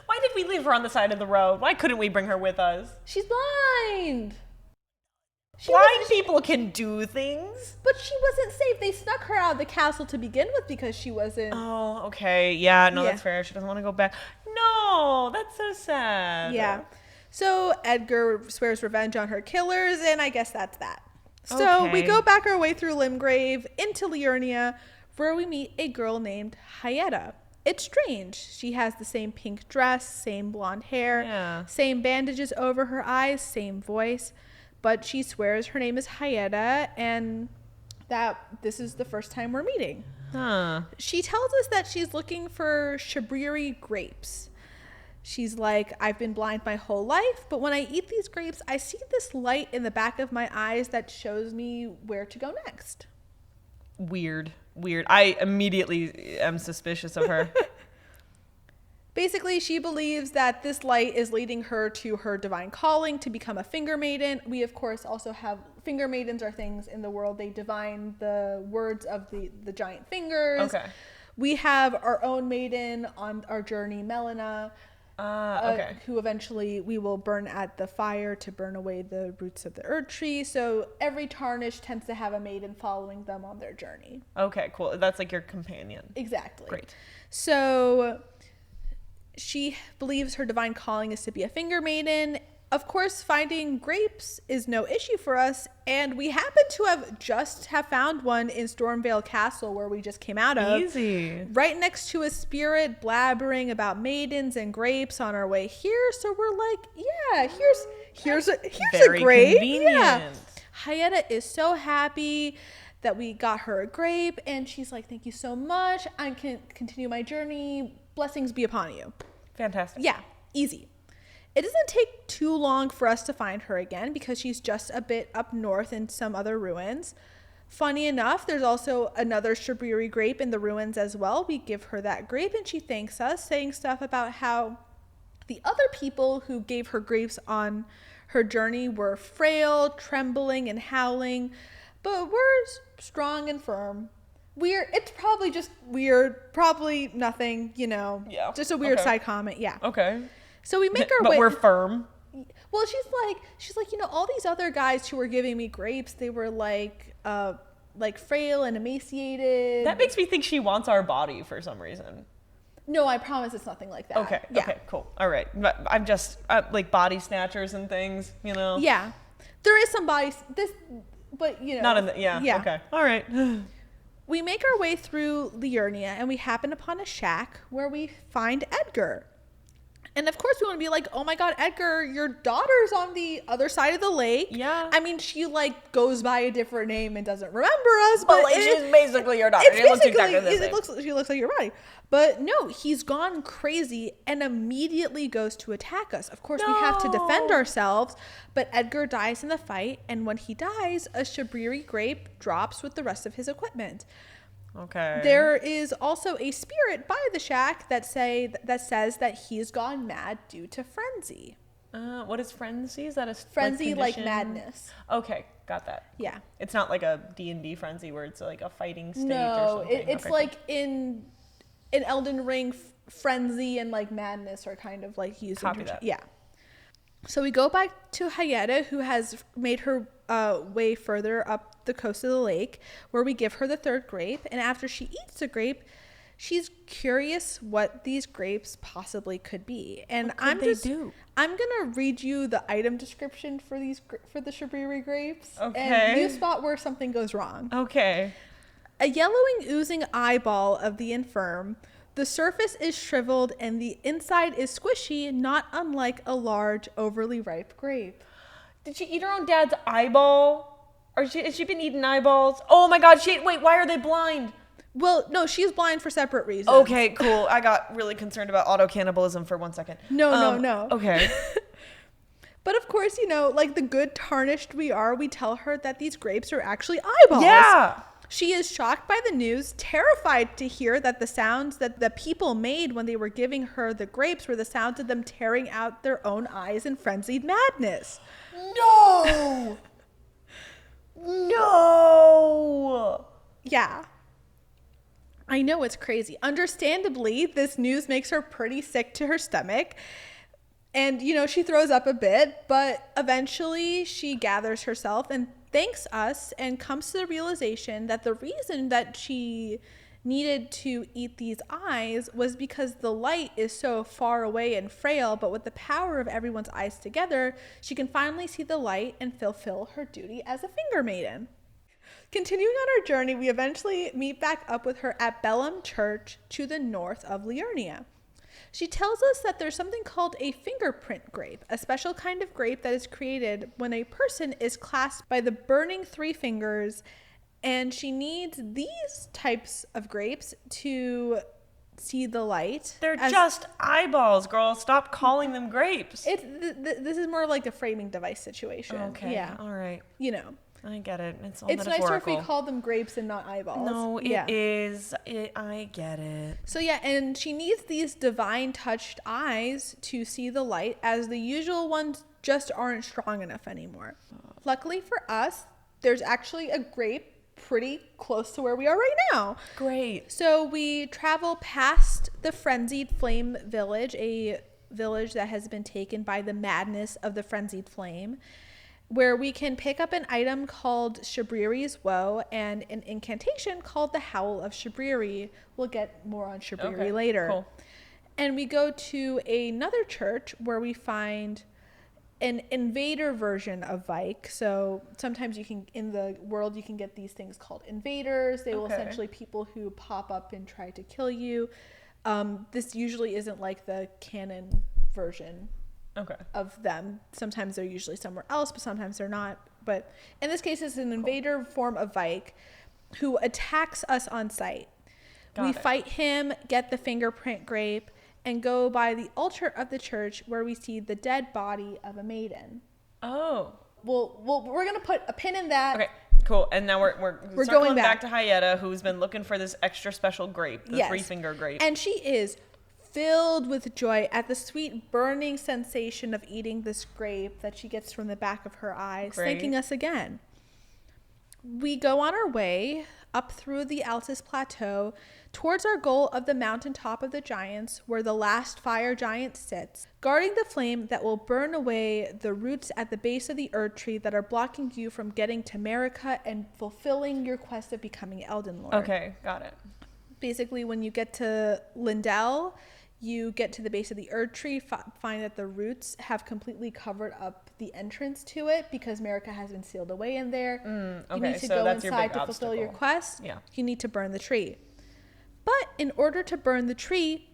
Speaker 5: Why did we leave her on the side of the road? Why couldn't we bring her with us?
Speaker 4: She's blind.
Speaker 5: Blind people can do things.
Speaker 4: But she wasn't safe. They snuck her out of the castle to begin with because she wasn't.
Speaker 5: Oh, okay. Yeah, no,
Speaker 4: Yeah.
Speaker 5: that's fair. She doesn't want to go back. No, that's so sad.
Speaker 4: Yeah. So Edgar swears revenge on her killers, and I guess that's that. So we
Speaker 5: Okay.
Speaker 4: go back our way through Limgrave into Liurnia, where we meet a girl named Hyetta. It's strange. She has the same pink dress, same blonde hair,
Speaker 5: Yeah.
Speaker 4: same bandages over her eyes, same voice, but she swears her name is Hyetta, and that this is the first time we're meeting.
Speaker 5: Huh.
Speaker 4: She tells us that she's looking for shabriri grapes. She's like, I've been blind my whole life, but when I eat these grapes, I see this light in the back of my eyes that shows me where to go next.
Speaker 5: Weird. I immediately am suspicious of her.
Speaker 4: Basically, she believes that this light is leading her to her divine calling to become a finger maiden. We, of course, also have finger maidens are things in the world. They divine the words of the giant fingers.
Speaker 5: Okay.
Speaker 4: We have our own maiden on our journey, Melina.
Speaker 5: Okay.
Speaker 4: Who eventually we will burn at the fire to burn away the roots of the Erd tree. So every tarnish tends to have a maiden following them on their journey.
Speaker 5: Okay, cool. That's like your companion.
Speaker 4: Exactly.
Speaker 5: Great.
Speaker 4: So she believes her divine calling is to be a finger maiden. Of course, finding grapes is no issue for us, and we happen to have found one in Stormvale Castle, where we just came out of.
Speaker 5: Easy.
Speaker 4: Right next to a spirit blabbering about maidens and grapes on our way here. So we're like, yeah, here's a
Speaker 5: Very
Speaker 4: grape.
Speaker 5: convenient.
Speaker 4: Yeah. Hyetta is so happy that we got her a grape, and she's like, thank you so much. I can continue my journey. Blessings be upon you.
Speaker 5: Fantastic.
Speaker 4: Yeah, easy. It doesn't take too long for us to find her again because she's just a bit up north in some other ruins. Funny enough, there's also another shabriri grape in the ruins as well. We give her that grape and she thanks us, saying stuff about how the other people who gave her grapes on her journey were frail, trembling, and howling, but we're strong and firm. It's probably just weird, probably nothing,
Speaker 5: Yeah.
Speaker 4: just a weird
Speaker 5: Okay.
Speaker 4: side comment. Yeah.
Speaker 5: Okay.
Speaker 4: So we make our
Speaker 5: But
Speaker 4: way.
Speaker 5: we're firm.
Speaker 4: Well, she's like, all these other guys who were giving me grapes, they were like frail and emaciated.
Speaker 5: That makes me think she wants our body for some reason.
Speaker 4: No, I promise it's nothing like that.
Speaker 5: Okay.
Speaker 4: Yeah.
Speaker 5: Okay. Cool. All right. But I'm just like body snatchers and things,
Speaker 4: Yeah. There is some bodies, but
Speaker 5: Not in the. Yeah.
Speaker 4: Yeah.
Speaker 5: Okay. All right.
Speaker 4: We make our way through Liurnia and we happen upon a shack where we find Edgar. And of course we want to be like, oh my God, Edgar, your daughter's on the other side of the lake.
Speaker 5: Yeah.
Speaker 4: I mean, she goes by a different name and doesn't remember us,
Speaker 5: But like, she's basically your daughter.
Speaker 4: It's
Speaker 5: She looks
Speaker 4: basically,
Speaker 5: exactly the same.
Speaker 4: she looks like your body. But no, he's gone crazy and immediately goes to attack us. Of course, we have to defend
Speaker 5: No.
Speaker 4: ourselves, but Edgar dies in the fight. And when he dies, a shabriri grape drops with the rest of his equipment.
Speaker 5: Okay.
Speaker 4: There is also a spirit by the shack that says that he's gone mad due to frenzy.
Speaker 5: What is frenzy? Is that a
Speaker 4: Frenzy like
Speaker 5: condition?
Speaker 4: madness.
Speaker 5: Okay, got that.
Speaker 4: Yeah.
Speaker 5: It's not like a D&D frenzy where it's like a fighting state or
Speaker 4: No,
Speaker 5: something.
Speaker 4: it's
Speaker 5: Okay,
Speaker 4: like in Elden Ring, frenzy and like madness are kind of like used.
Speaker 5: Copy that.
Speaker 4: Yeah. So we go back to Hyetta, who has made her way further up the coast of the lake, where we give her the third grape. And after she eats the grape, she's curious what these grapes possibly could be. And I'm gonna read you the item description for the shabriri grapes.
Speaker 5: Okay.
Speaker 4: And you spot where something goes wrong.
Speaker 5: Okay.
Speaker 4: A yellowing, oozing eyeball of the infirm. The surface is shriveled and the inside is squishy, not unlike a large, overly ripe grape.
Speaker 5: Did she eat her own dad's eyeball? Or has she been eating eyeballs? Oh my God, wait, why are they blind?
Speaker 4: Well, no, she's blind for separate reasons.
Speaker 5: Okay, cool. I got really concerned about auto-cannibalism for 1 second.
Speaker 4: No.
Speaker 5: Okay.
Speaker 4: But of course, like the good tarnished we are, we tell her that these grapes are actually eyeballs.
Speaker 5: Yeah.
Speaker 4: She is shocked by the news, terrified to hear that the sounds that the people made when they were giving her the grapes were the sounds of them tearing out their own eyes in frenzied madness.
Speaker 5: No. No.
Speaker 4: Yeah. I know, it's crazy. Understandably, this news makes her pretty sick to her stomach. And, she throws up a bit, but eventually she gathers herself and thanks us and comes to the realization that the reason that she needed to eat these eyes was because the light is so far away and frail, but with the power of everyone's eyes together, she can finally see the light and fulfill her duty as a finger maiden. Continuing on our journey, we eventually meet back up with her at Baumann Church to the north of Liurnia. She tells us that there's something called a fingerprint grape, a special kind of grape that is created when a person is clasped by the burning three fingers, and she needs these types of grapes to see the light.
Speaker 5: They're just eyeballs, girl. Stop calling them grapes.
Speaker 4: This is more like a framing device situation.
Speaker 5: Okay.
Speaker 4: Yeah.
Speaker 5: All right. I get it. It's all
Speaker 4: It's nicer if
Speaker 5: metaphorical.
Speaker 4: we call them grapes and not eyeballs.
Speaker 5: No, it is. I get it.
Speaker 4: So yeah, and she needs these divine touched eyes to see the light, as the usual ones just aren't strong enough anymore. Luckily for us, there's actually a grape pretty close to where we are right now.
Speaker 5: Great.
Speaker 4: So we travel past the Frenzied Flame village, a village that has been taken by the madness of the Frenzied Flame, where we can pick up an item called Shabriri's Woe and an incantation called the Howl of Shabriri. We'll get more on Shabriri later.
Speaker 5: Cool.
Speaker 4: And we go to another church where we find an invader version of Vike. So sometimes in the world, you can get these things called invaders. They will essentially people who pop up and try to kill you. This usually isn't like the canon version of them. Sometimes they're usually somewhere else, but sometimes they're not. But in this case, it's an invader form of Vike who attacks us on sight. We fight him, get the fingerprint grape, and go by the altar of the church where we see the dead body of a maiden.
Speaker 5: Oh.
Speaker 4: Well, we're going to put a pin in that.
Speaker 5: Okay, cool. And now we're
Speaker 4: going
Speaker 5: back to Hyetta, who's been looking for this extra special grape, the three-finger grape.
Speaker 4: And she is filled with joy at the sweet burning sensation of eating this grape that she gets from the back of her eyes, thanking us again. We go on our way up through the Altus Plateau towards our goal of the mountaintop of the giants, where the last fire giant sits, guarding the flame that will burn away the roots at the base of the Erd Tree that are blocking you from getting to Marika and fulfilling your quest of becoming Elden Lord.
Speaker 5: Okay, got it.
Speaker 4: Basically, when you get to Lindell, you get to the base of the Erd Tree, find that the roots have completely covered up the entrance to it because Marika has been sealed away in there. You need to go inside to fulfill your quest.
Speaker 5: Yeah.
Speaker 4: You need to burn the tree. But in order to burn the tree,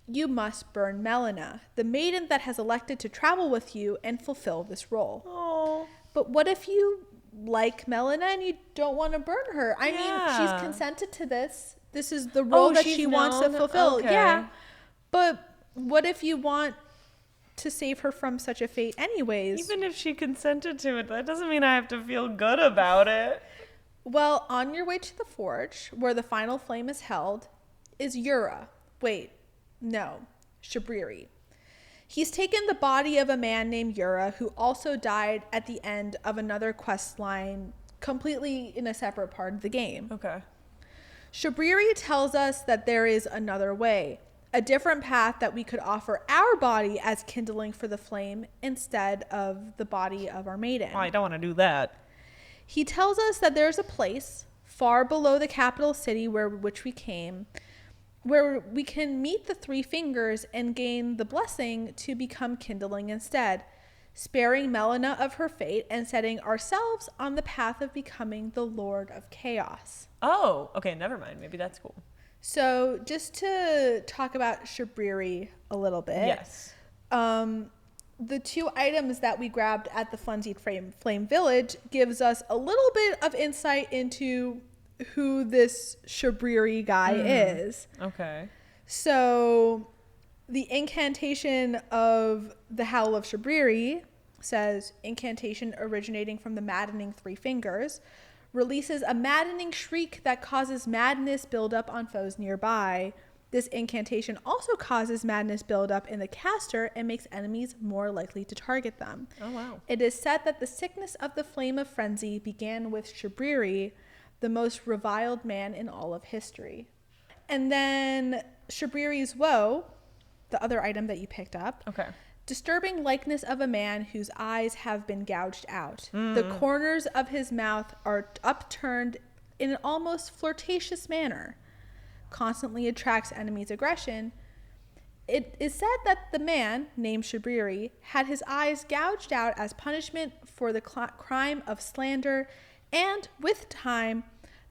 Speaker 4: you must burn Melina, the maiden that has elected to travel with you and fulfill this role.
Speaker 5: Oh.
Speaker 4: But what if you like Melina and you don't want to burn her? I mean, she's consented to this. This is the role that she wants to fulfill.
Speaker 5: Okay.
Speaker 4: Yeah. But what if you want to save her from such a fate anyways?
Speaker 5: Even if she consented to it, that doesn't mean I have to feel good about it.
Speaker 4: Well, on your way to the forge, where the final flame is held, is Shabriri. He's taken the body of a man named Yura, who also died at the end of another quest line, completely in a separate part of the game.
Speaker 5: Okay.
Speaker 4: Shabriri tells us that there is another way, a different path that we could offer our body as kindling for the flame instead of the body of our maiden.
Speaker 5: Oh, I don't want to do that.
Speaker 4: He tells us that there's a place far below the capital city which we came, where we can meet the three fingers and gain the blessing to become kindling instead, sparing Melina of her fate and setting ourselves on the path of becoming the Lord of Chaos.
Speaker 5: Oh, okay, never mind. Maybe that's cool.
Speaker 4: So just to talk about Shabriri a little bit.
Speaker 5: Yes.
Speaker 4: The two items that we grabbed at the Frenzied Flame Village gives us a little bit of insight into who this Shabriri guy is.
Speaker 5: Okay.
Speaker 4: So the incantation of the Howl of Shabriri says, incantation originating from the maddening three fingers, releases a maddening shriek that causes madness buildup on foes nearby. This incantation also causes madness buildup in the caster and makes enemies more likely to target them.
Speaker 5: Oh, wow.
Speaker 4: It is said that the sickness of the flame of frenzy began with Shabriri, the most reviled man in all of history. And then Shabriri's woe, the other item that you picked up.
Speaker 5: Okay.
Speaker 4: Disturbing likeness of a man whose eyes have been gouged out. The corners of his mouth are upturned in an almost flirtatious manner. Constantly attracts enemies' aggression. It is said that the man, named Shabriri, had his eyes gouged out as punishment for the crime of slander, and with time,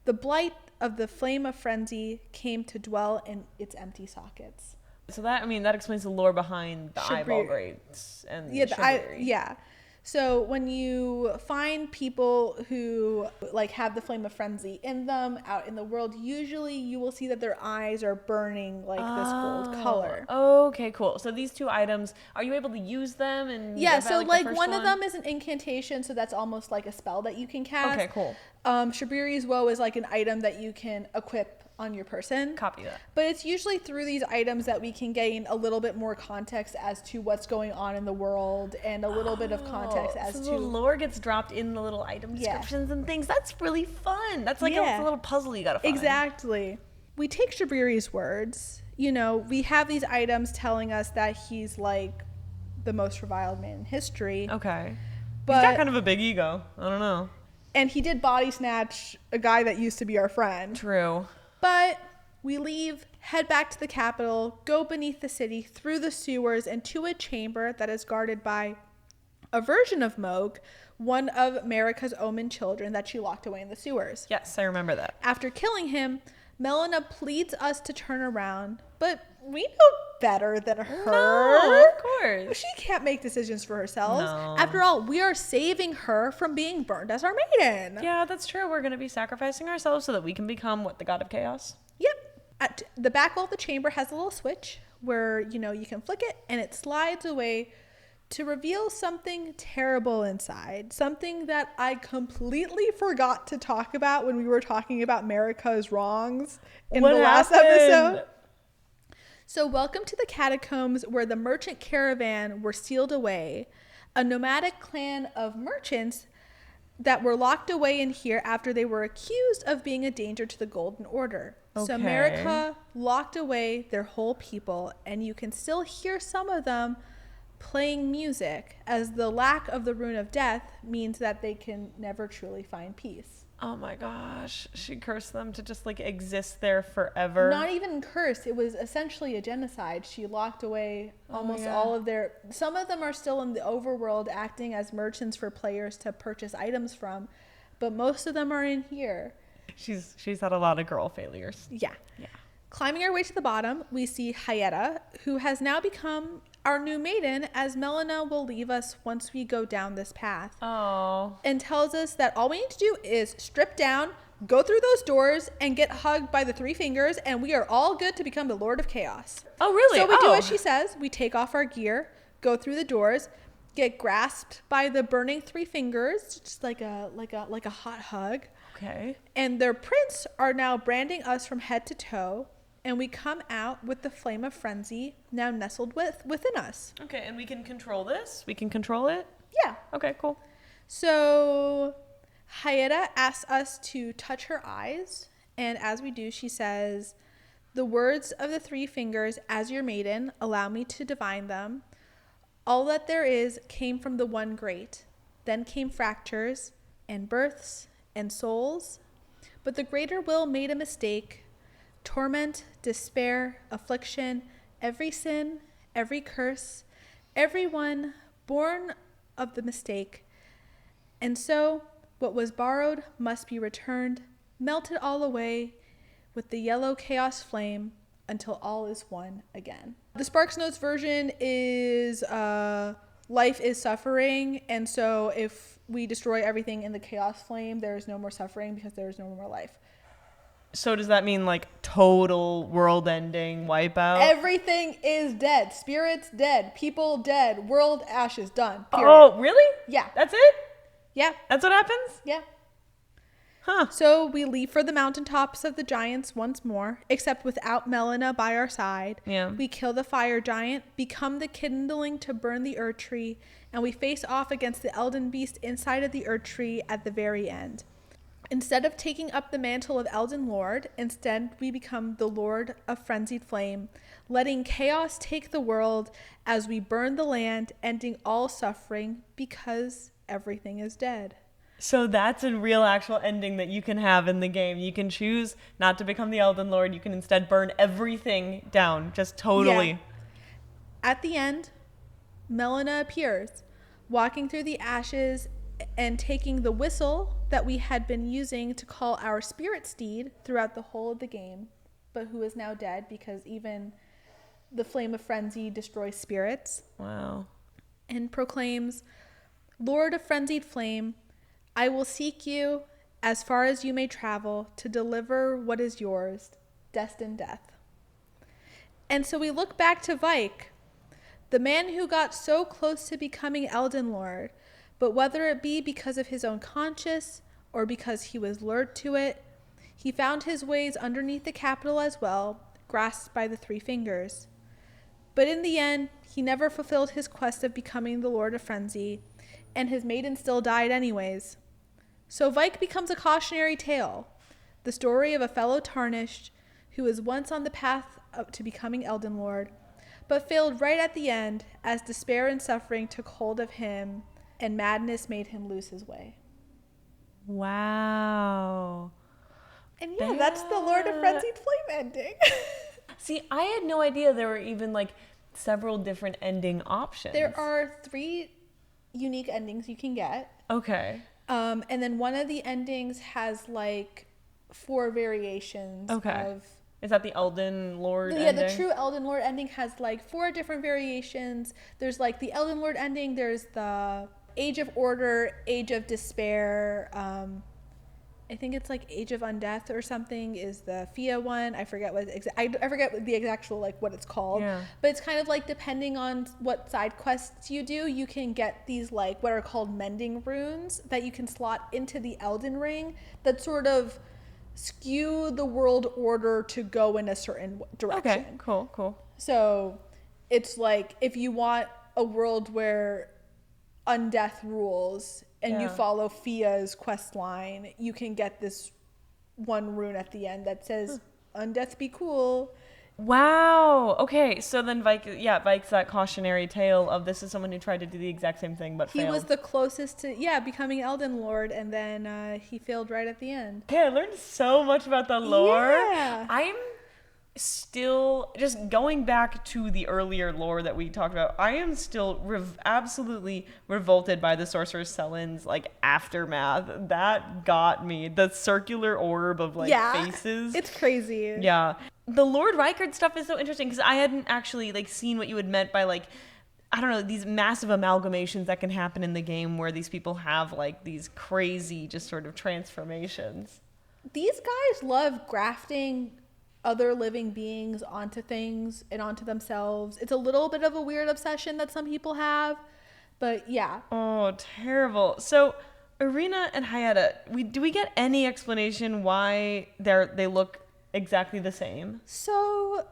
Speaker 4: the blight of the flame of frenzy came to dwell in its empty sockets.
Speaker 5: So that explains the lore behind the eyeball braids and
Speaker 4: Yeah. So when you find people who like have the flame of frenzy in them out in the world, usually you will see that their eyes are burning like this gold color.
Speaker 5: Okay, cool. So these two items, are you able to use them? And
Speaker 4: yeah, so like one of them is an incantation, so that's almost like a spell that you can cast.
Speaker 5: Okay, cool.
Speaker 4: Shabriri's woe is like an item that you can equip on your person.
Speaker 5: Copy that.
Speaker 4: But it's usually through these items that we can gain a little bit more context as to what's going on in the world and a little bit of context as
Speaker 5: so
Speaker 4: to
Speaker 5: the lore gets dropped in the little item descriptions and things. That's really fun. That's like a little puzzle you gotta find.
Speaker 4: Exactly. We take Shabriri's words. You know, we have these items telling us that he's like the most reviled man in history.
Speaker 5: Okay.
Speaker 4: But
Speaker 5: he's got kind of a big ego. I don't know.
Speaker 4: And he did body snatch a guy that used to be our friend.
Speaker 5: True.
Speaker 4: But we leave, head back to the capital, go beneath the city, through the sewers, and to a chamber that is guarded by a version of Moog, one of Marika's Omen children that she locked away in the sewers.
Speaker 5: Yes, I remember that.
Speaker 4: After killing him, Melina pleads us to turn around, but we know better than her.
Speaker 5: No, of course.
Speaker 4: She can't make decisions for herself.
Speaker 5: No.
Speaker 4: After all, we are saving her from being burned as our maiden.
Speaker 5: Yeah, that's true. We're going to be sacrificing ourselves so that we can become what, the god of chaos?
Speaker 4: Yep. At the back wall of the chamber has a little switch where, you know, you can flick it and it slides away to reveal something terrible inside. Something that I completely forgot to talk about when we were talking about Marika's wrongs in the last episode. So welcome to the catacombs where the merchant caravan were sealed away. A nomadic clan of merchants that were locked away in here after they were accused of being a danger to the Golden Order. So
Speaker 5: Okay.
Speaker 4: Marika locked away their whole people, and you can still hear some of them playing music, as the lack of the rune of death means that they can never truly find peace.
Speaker 5: Oh my gosh. She cursed them to just like exist there forever.
Speaker 4: Not even cursed. It was essentially a genocide. She locked away almost all of their... Some of them are still in the overworld acting as merchants for players to purchase items from, but most of them are in here.
Speaker 5: She's had a lot of girl failures.
Speaker 4: Yeah. Climbing our way to the bottom, we see Hyetta, who has now become our new maiden, as Melina will leave us once we go down this path.
Speaker 5: Oh.
Speaker 4: And tells us that all we need to do is strip down, go through those doors, and get hugged by the three fingers, and we are all good to become the Lord of Chaos.
Speaker 5: Oh, really?
Speaker 4: So we do as she says. We take off our gear, go through the doors, get grasped by the burning three fingers, just like a hot hug.
Speaker 5: Okay.
Speaker 4: And their prints are now branding us from head to toe. And we come out with the flame of frenzy now nestled within us.
Speaker 5: Okay, and we can control this? We can control it?
Speaker 4: Yeah.
Speaker 5: Okay, cool.
Speaker 4: So Hyetta asks us to touch her eyes. And as we do, she says, "The words of the three fingers, as your maiden, allow me to divine them. All that there is came from the one great. Then came fractures and births and souls. But the greater will made a mistake. Torment, despair, affliction, every sin, every curse, every one born of the mistake. And so what was borrowed must be returned, melted all away with the yellow chaos flame until all is one again." The Sparks Notes version is life is suffering, and so if we destroy everything in the chaos flame, there is no more suffering because there is no more life.
Speaker 5: So does that mean like total world ending wipeout?
Speaker 4: Everything is dead. Spirits dead. People dead. World ashes. Done. Period.
Speaker 5: Oh, really?
Speaker 4: Yeah.
Speaker 5: That's it?
Speaker 4: Yeah.
Speaker 5: That's what happens?
Speaker 4: Yeah.
Speaker 5: Huh.
Speaker 4: So we leave for the mountaintops of the giants once more, except without Melina by our side.
Speaker 5: Yeah.
Speaker 4: We kill the fire giant, become the kindling to burn the Erd tree, and we face off against the Elden Beast inside of the Erd tree at the very end. Instead of taking up the mantle of Elden Lord, instead we become the Lord of Frenzied Flame, letting chaos take the world as we burn the land, ending all suffering because everything is dead.
Speaker 5: So that's a real actual ending that you can have in the game. You can choose not to become the Elden Lord. You can instead burn everything down, just totally.
Speaker 4: Yeah. At the end, Melina appears, walking through the ashes and taking the whistle that we had been using to call our spirit steed throughout the whole of the game, but who is now dead because even the flame of frenzy destroys spirits.
Speaker 5: Wow.
Speaker 4: And proclaims, Lord of Frenzied Flame, I will seek you as far as you may travel to deliver what is yours, destined death. And so we look back to Vike, the man who got so close to becoming Elden Lord, but whether it be because of his own conscience or because he was lured to it, he found his ways underneath the capital as well, grasped by the three fingers. But in the end, he never fulfilled his quest of becoming the Lord of Frenzy, and his maiden still died anyways. So Vike becomes a cautionary tale, the story of a fellow tarnished who was once on the path to becoming Elden Lord, but failed right at the end as despair and suffering took hold of him and madness made him lose his way.
Speaker 5: Wow.
Speaker 4: And yeah, that's the Lord of Frenzied Flame ending.
Speaker 5: See, I had no idea there were even like several different ending options.
Speaker 4: There are 3 unique endings you can get.
Speaker 5: Okay.
Speaker 4: And then one of the endings has like 4 variations of...
Speaker 5: Is that the Elden Lord
Speaker 4: Yeah,
Speaker 5: ending?
Speaker 4: the true Elden Lord ending has like 4 different variations. There's like the Elden Lord ending, there's the Age of Order, Age of Despair, I think it's like Age of Undeath or something is the Fia one. I forget what I forget the actual like what it's called.
Speaker 5: Yeah.
Speaker 4: But it's kind of like depending on what side quests you do, you can get these like what are called mending runes that you can slot into the Elden Ring that sort of skew the world order to go in a certain direction.
Speaker 5: Okay, cool.
Speaker 4: So it's like if you want a world where undeath rules and you follow Fia's quest line, you can get this one rune at the end that says undeath be cool.
Speaker 5: Wow. Okay, so then Vike's that cautionary tale of this is someone who tried to do the exact same thing but failed.
Speaker 4: He was the closest to becoming Elden Lord, and then he failed right at the end.
Speaker 5: Okay, I learned so much about the lore.
Speaker 4: Yeah.
Speaker 5: I'm still just going back to the earlier lore that we talked about. I am still absolutely revolted by the Sorceress Sellen's like aftermath. That got me. The circular orb of like faces.
Speaker 4: It's crazy.
Speaker 5: Yeah. The Lord Rykard stuff is so interesting because I hadn't actually like seen what you had meant by like, I don't know, these massive amalgamations that can happen in the game where these people have like these crazy just sort of transformations.
Speaker 4: These guys love grafting other living beings onto things and onto themselves. It's a little bit of a weird obsession that some people have, but yeah.
Speaker 5: Oh, terrible. So Irina and Hayata, do we get any explanation why they look exactly the same?
Speaker 4: So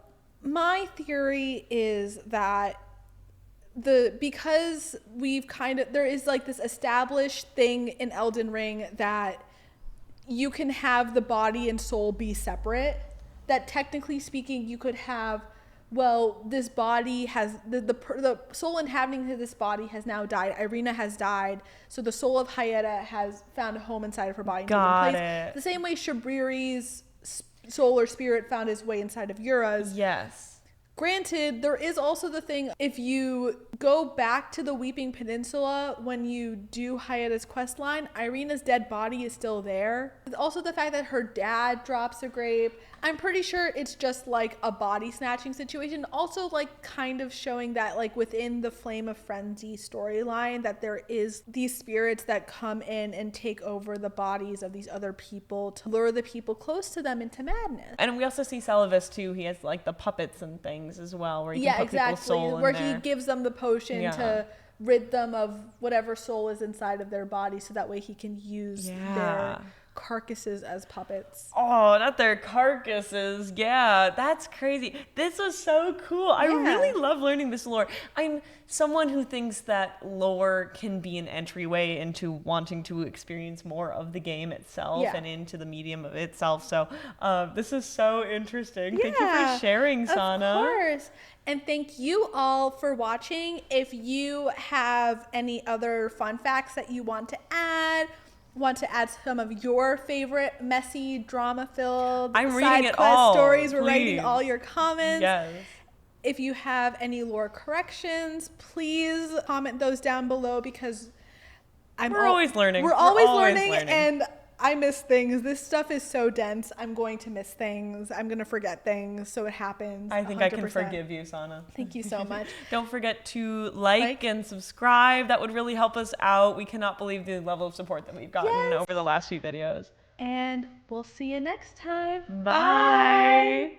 Speaker 4: my theory is that because there is like this established thing in Elden Ring that you can have the body and soul be separate, that technically speaking you could have, well, this body has the soul inhabiting this body has now died. Irina has died, so the soul of Hayata has found a home inside of her body.
Speaker 5: Got it.
Speaker 4: The same way Shabriri's soul or spirit found his way inside of Yura's.
Speaker 5: Yes.
Speaker 4: Granted, there is also the thing, if you go back to the Weeping Peninsula when you do Hayata's questline, Irina's dead body is still there. Also the fact that her dad drops a grape. I'm pretty sure it's just like a body snatching situation. Also, like kind of showing that like within the Flame of Frenzy storyline that there is these spirits that come in and take over the bodies of these other people to lure the people close to them into madness.
Speaker 5: And we also see Seluvis too. He has like the puppets and things as well, where he can put people's soul
Speaker 4: where
Speaker 5: in there.
Speaker 4: he gives them the potion to rid them of whatever soul is inside of their body, so that way he can use their carcasses as puppets.
Speaker 5: Oh, not their carcasses. Yeah, that's crazy. This was so cool. I really love learning this lore. I'm someone who thinks that lore can be an entryway into wanting to experience more of the game itself and into the medium of itself. So this is so interesting. Thank you for sharing, Sana.
Speaker 4: Of course. And thank you all for watching. If you have any other fun facts that you want to add some of your favorite messy, drama-filled side quest stories, we're writing all your comments. Yes. If you have any lore corrections, please comment those down below, because we're always learning. We're always learning, and I miss things. This stuff is so dense. I'm going to miss things. I'm going to forget things. So it happens.
Speaker 5: I think 100%. I can forgive you, Sana.
Speaker 4: Thank you so much.
Speaker 5: Don't forget to like and subscribe. That would really help us out. We cannot believe the level of support that we've gotten over the last few videos.
Speaker 4: And we'll see you next time.
Speaker 5: Bye.